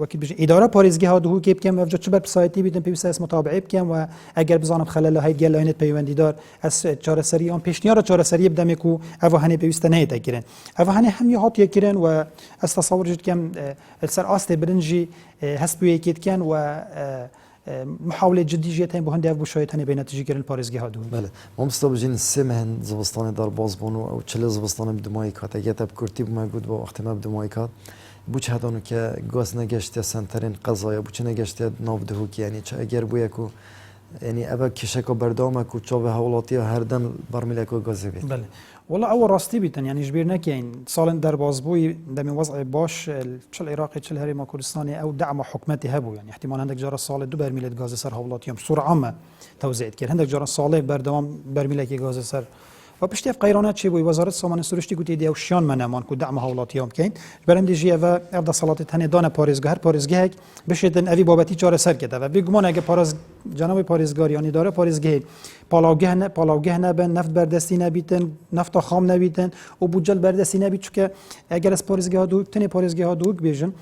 وکیل بجن اداره پاريزگه ها دو که بکم افجا چه بر سایتی بیدن پیوسته از متابعه بکم و اگر بزانم خلال های گل لاینت پیوندیدار از چهار سری آن پیشنهاد چهار سری بدم کو اوهانی پیوسته نه تکرن اوهانی هم یهات یکرن و از تصور جد کم السر آست برنجی حسب یکیت کن و محاولة جدية تين بهندي أبو شوية تاني بين تجي كرن باريزگه ها دوی. بله. ما مستوجين سمهن زبستان دار باز بونو أو چله زبستان بدمایی کات. اگه تب کرتی بما بود با وقتی ما بدمایی کات. بوچ هدانو که گاز نگشته سنترین قضایا بوچ نگشته نافده کی یعنی چه اگر بویا کو یعنی ابا کشکا بردام کو چاو حوالاتی هر دم برمیل کو گازی بید. بله. والله أول راستي بيتن يعني جبير نكين صالن در بازبوي دم وضع باش شل العراقي شل هرم كردستاني أو دعم حكمتي هبو يعني احتمال عندك جار الصالة دو برميلة غاز سر هولاتيهم بصورة عامة توزيع كده عندك جار الصالة بردوام برميلة كي غاز سر و پشتی اف قیرانات چی بوی وزارت سامان سروشتی گوتی دی اوشیان منمان کو دعم هولاتیام کین برندی جی و افدا صلات تنه دانه پاریزگاه هر پاریزگاه بشدن اوی بابتی چاره سر کده و بگمان اگه جناب پاریزگاریانی داره پاریزگاه پالاوگه نه بن نفت بردستی نبیتن نفت خام نبیتن و بودجل بردستی نبیت چون اگر از پاریزگاه دو تنه پاریزگاه دو بیژن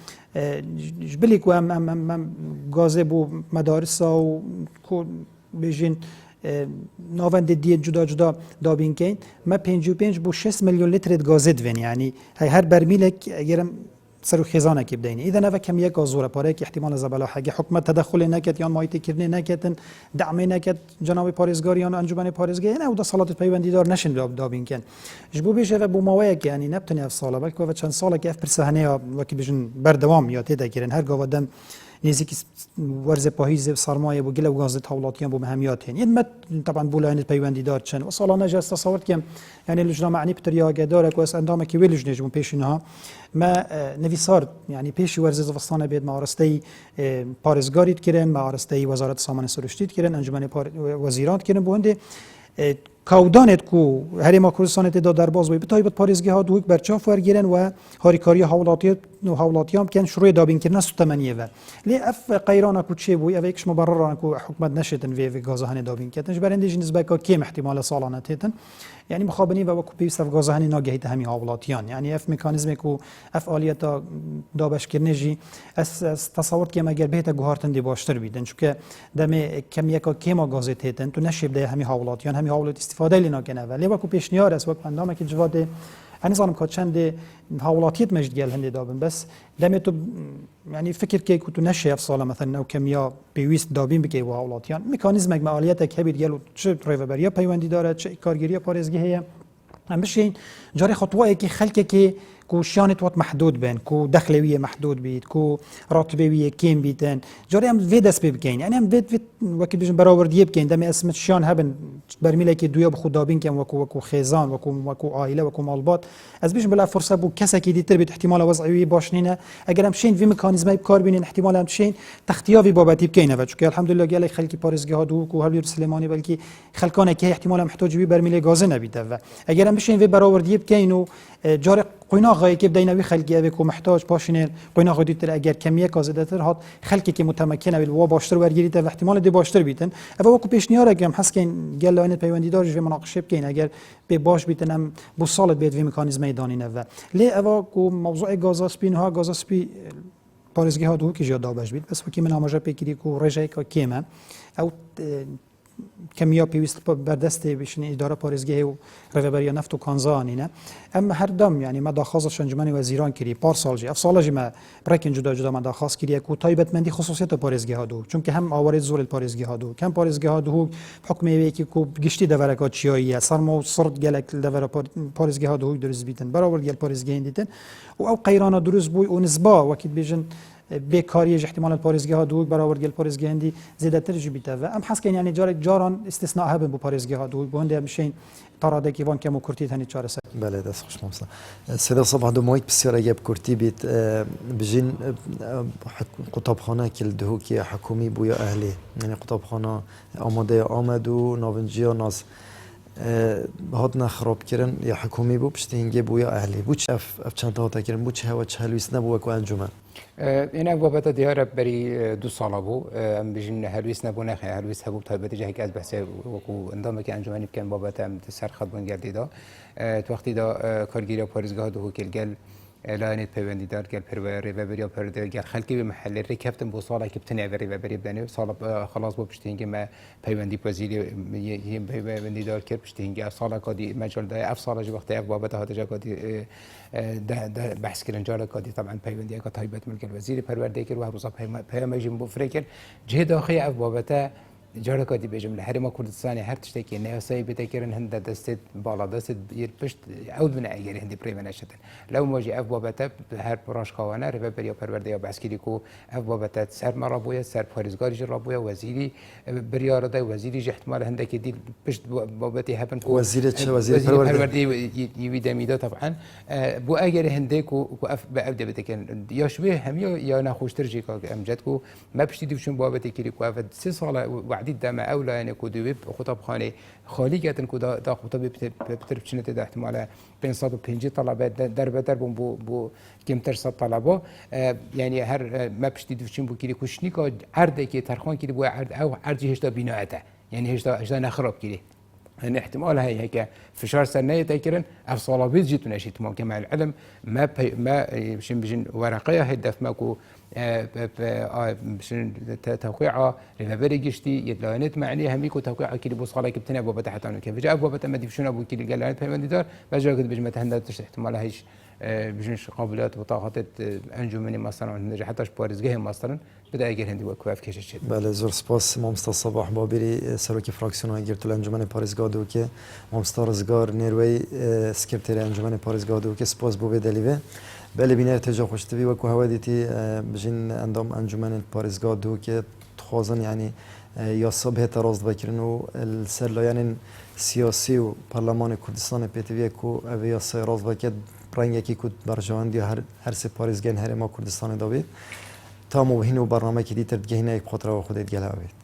جبلی کو ام گازه بو مدارس و کو بیژن ناوند دی جدا دابین کین ما 55 بو 6 میلیون لیتر گازه دوین یعنی هر برمیلک اگرم سر خزانه کی بدین اذا نفا کم یک گازوره پاره کی احتمال زباله حاجه حکومت تدخل نکت یا مایتی کردن نکتن دعم نکت جناب پاریزگاریان انجمن پاریزگاه نه و ده صلات پیوندی دار نشن دابین کن جبو بیشه و بو موایک یعنی نبتنی اف ساله بلکه و چند ساله که اف پرسهنه وکی بجن بردوام یا تیدا گیرن هر گاودم نزیک ورز پاهیز سرمایه بو گله و گاز تولاتیان بو مهمیات هن ید طبعا بولاین پیوندی دار چن و سالانه جا تصورت کم یعنی لجنه معنی بتریا داره کو اس اندام کی ویلج نجم پیشینها ما نویسار یعنی پیش ورز زوستانه بید معارسته پارزگاریت کردن معارسته وزارت سامان سروشتیت کردن انجمن وزیران کردن بو هنده کاودانت کو هریما کردستانت دا در باز بی بتایبت پاریزگاه ها دوک برچاف ورگیرن و هاریکاری حولاتیام کن شروع دابین کردن سوتمنیه و لی اف قیران کو چه بوی اویکش مبرران کو حکومت نشدن وی گازهانی دابین کردن برندش نسبت کا کم احتمال سالانه تیتن یعنی مخابنی و کو پیوست گازهانی ناگهیت همین حولاتیان یعنی اف مکانیزم کو اف آلیتا دابش کرنجی اس تصور که اگر بهت گوهارتن دی باشتر بیدن چون دم کم یکا کما گازت تیتن تو نشیب ده همین حولاتیان همین حولات استفاده لینا کنه ولی وقتی پیشنهاد است وقت اندام که جواد أنا ظالم كات شند هولاتيت مجد قال هندي دابن بس دمتو يعني فكر كي كنت نشيف صالة مثلا أو كمية بيويست دابين بكي وهولاتيان ميكانيزم مالياتك كبير قالوا شو ريفابريا بيواندي دارت شو كارجيريا باريزجي هي هم بشين جاري خطوة كي خلك كي كو شانت وات محدود بين كو دخلوية محدود بيت كو راتبوية كيم بيتن جاري هم فيدس بيبكين يعني هم فيد وكيل بيجن براور ديب كين دم اسم شان هبن برميله كي دويا بخود دابين كم وكو خيزان وكو عائلة وكو مالبات از بيجن بلا فرصة بو كسا كي ديتر بيت احتمال وضعي باشنينه اگر هم شين في ميكانيزم بكار بين احتمال هم شين تختيافي بابتي بكينه وچكه الحمد لله قال خلكي باريزگاه ها دو كو هبل سليماني بلكي خلكانه كي احتمال محتاج بي برميله غاز نبيته و اگر هم بشين في براور ديب كينو جاري قيناغ که بدینوی خلقی اوی کو محتاج باشینه قيناغ دیتر اگر کمیه کازدتر هات خلقی که متمکنه ولی وا باشتر ورگیریته و احتمال دی باشتر بیتن اوه کو پیشنهاد اگرم هست که گل لاینت پیوندی دارج و مناقشه بکین اگر به باش بیتنم بو سالت بیت و مکانیزم دانینه و لی اوه کو موضوع گازاسپین ها گازاسپی پاريزگاه ها دو که جدا باش بیت بس وکی من آماجه پیکری کو رجای که کیمه او کمیا پیوست بردست بشین اداره پاريزگاه و رهبری نفت و کانزانینه اما هر دم یعنی ما داخواست انجمن وزیران کردی پارسالجی افسالجی ما برکن جدا ما داخواست کردی کو تایبت مندی خصوصیت پاريزگاه ها دو چون که هم آوارد زور پاريزگاه ها دو کم پاريزگاه ها دو حکم یکی کو گشتی دورکات چیایی سرما سرد گلک دور پاريزگاه ها دو درز بیتن برابر گل پاريزگاه دیتن و او قیران درز بوی و نسبا وقت بیژن بکاری احتمال پاريزگاه ها دو برابر گل پاريزگاه هندی زیادتر جبیته و ام حس که یعنی جاران استثناء هبن بو پاريزگاه ها دو بونده مشین تراده کی وان کمو کرتی هنی چاره سر بله دست خوش ممسا سیدا صبح دو مایک بسیار اگه کرتی بیت بجین قطابخانه کل دهو کی حکومی بویا اهلی یعنی قطابخانه آماده آمد و ناونجیا ناز هاتنا خراب کردن یا حکومی بو پشتینگی بویا اهلی بو چه اف چند تا هاتا کردن بو چه هوا چه هلویس نبو وکو انجمن اینا بابت دیاره بری 2 سال بو ام بجین هلویس نبو نخی هلویس هبو تایبتی جهی که از بحث وکو اندامه که انجمنی بکن بابت ام سر خدمون گردی دا تو وقتی دا کارگیری پاريزگاه دو کل گل اعلانیت پیوندی دار گل پروری و بریا پرده گل خلکی به محل رکبتن بو سالا که بتنی وری و بری بدنی سال خلاص بو پشتینگی ما پیوندی پذیری هم پیوندی دار کرد پشتینگی سالا کادی مجال دا اف سالا جو وقتی اف بابت هات جا کادی ده بحث کردن جاله کادی طبعا پیوندی که تایبت ملک وزیر پرورده کرد و هر روز پیام جیم بو فریکر جه داخل اف بابت جاره کادی بجم لحرم کردستانی هر تشتکی نیاسایی بتکرن هند دست بالا دست پشت عود من اگر هندی پریم نشدن لو موجی اف بابت هر براش خوانه رهبری یا پرورده یا بسکری کو اف بابت سر مرابویا سر پاريزگاری رابویا وزیری بریار ده وزیری احتمال هندکی دی پشت بابتی هپن کو وزیر چه وزیر پرورده یویده میدا طبعا بو اگر هندی کو اف بعد بتکن یا شبیه هم یا نخوشتر جی که امجد کو ما پشتی دیوشون بابتی کری کو اف 3 سال تعدید دم اولا یعنی کدوی خطاب خانه خالی گردن کدا دا خطاب بتر بچنه ده احتمالا 550 طلبه در بدر بو کمتر 100 طلبه یعنی هر ما پشتی دوچین بو کلی کشنی که عرضه که ترخان کلی بو عرض او عرضی هشتا بیناته یعنی هشتا نخراب کلی يعني احتمال هيك فشار سنه تكرن افصالابيت جيتو نشيت ممكن مع العلم ما بشن بجن ورقيه هدف ماكو بشن توقيعه لبري جشتي يدلانت معني هميكو توقيعه كي بوصله كبتنا ابو بتاعت انا كيف جاء ابو بتا ما ديفشون ابو كي قال فهمني دار بجا قد بجمه هندات احتمال هيش بجنش قابلات وطاقات انجمني مثلا نجح حتى باريزگاه مثلا بدا اگر هندی وقف کشش شد. بله زور سپاس مامستا صباح بابری سروکی فراکسیون اگرتو انجمن پاریزگاه دو که مامستا رزگار نیروی سکرتری انجمن پاریزگاه دو که سپاس بو بدلیوه بله بینه ارتجا خوشتوی و که هوادیتی بجین اندام انجمن پاریزگاه دو که خوازن یعنی یا صبح تراز بکرن و السرلایان سیاسی و پارلمان کردستان پیتوی کو اویا سراز بکد رنگی که کد برجاندی هر سه پاریزگاه هر ما کردستان داوید تا مبهین و برنامه که دیتر گهینه یک خاطره و خودت گلوید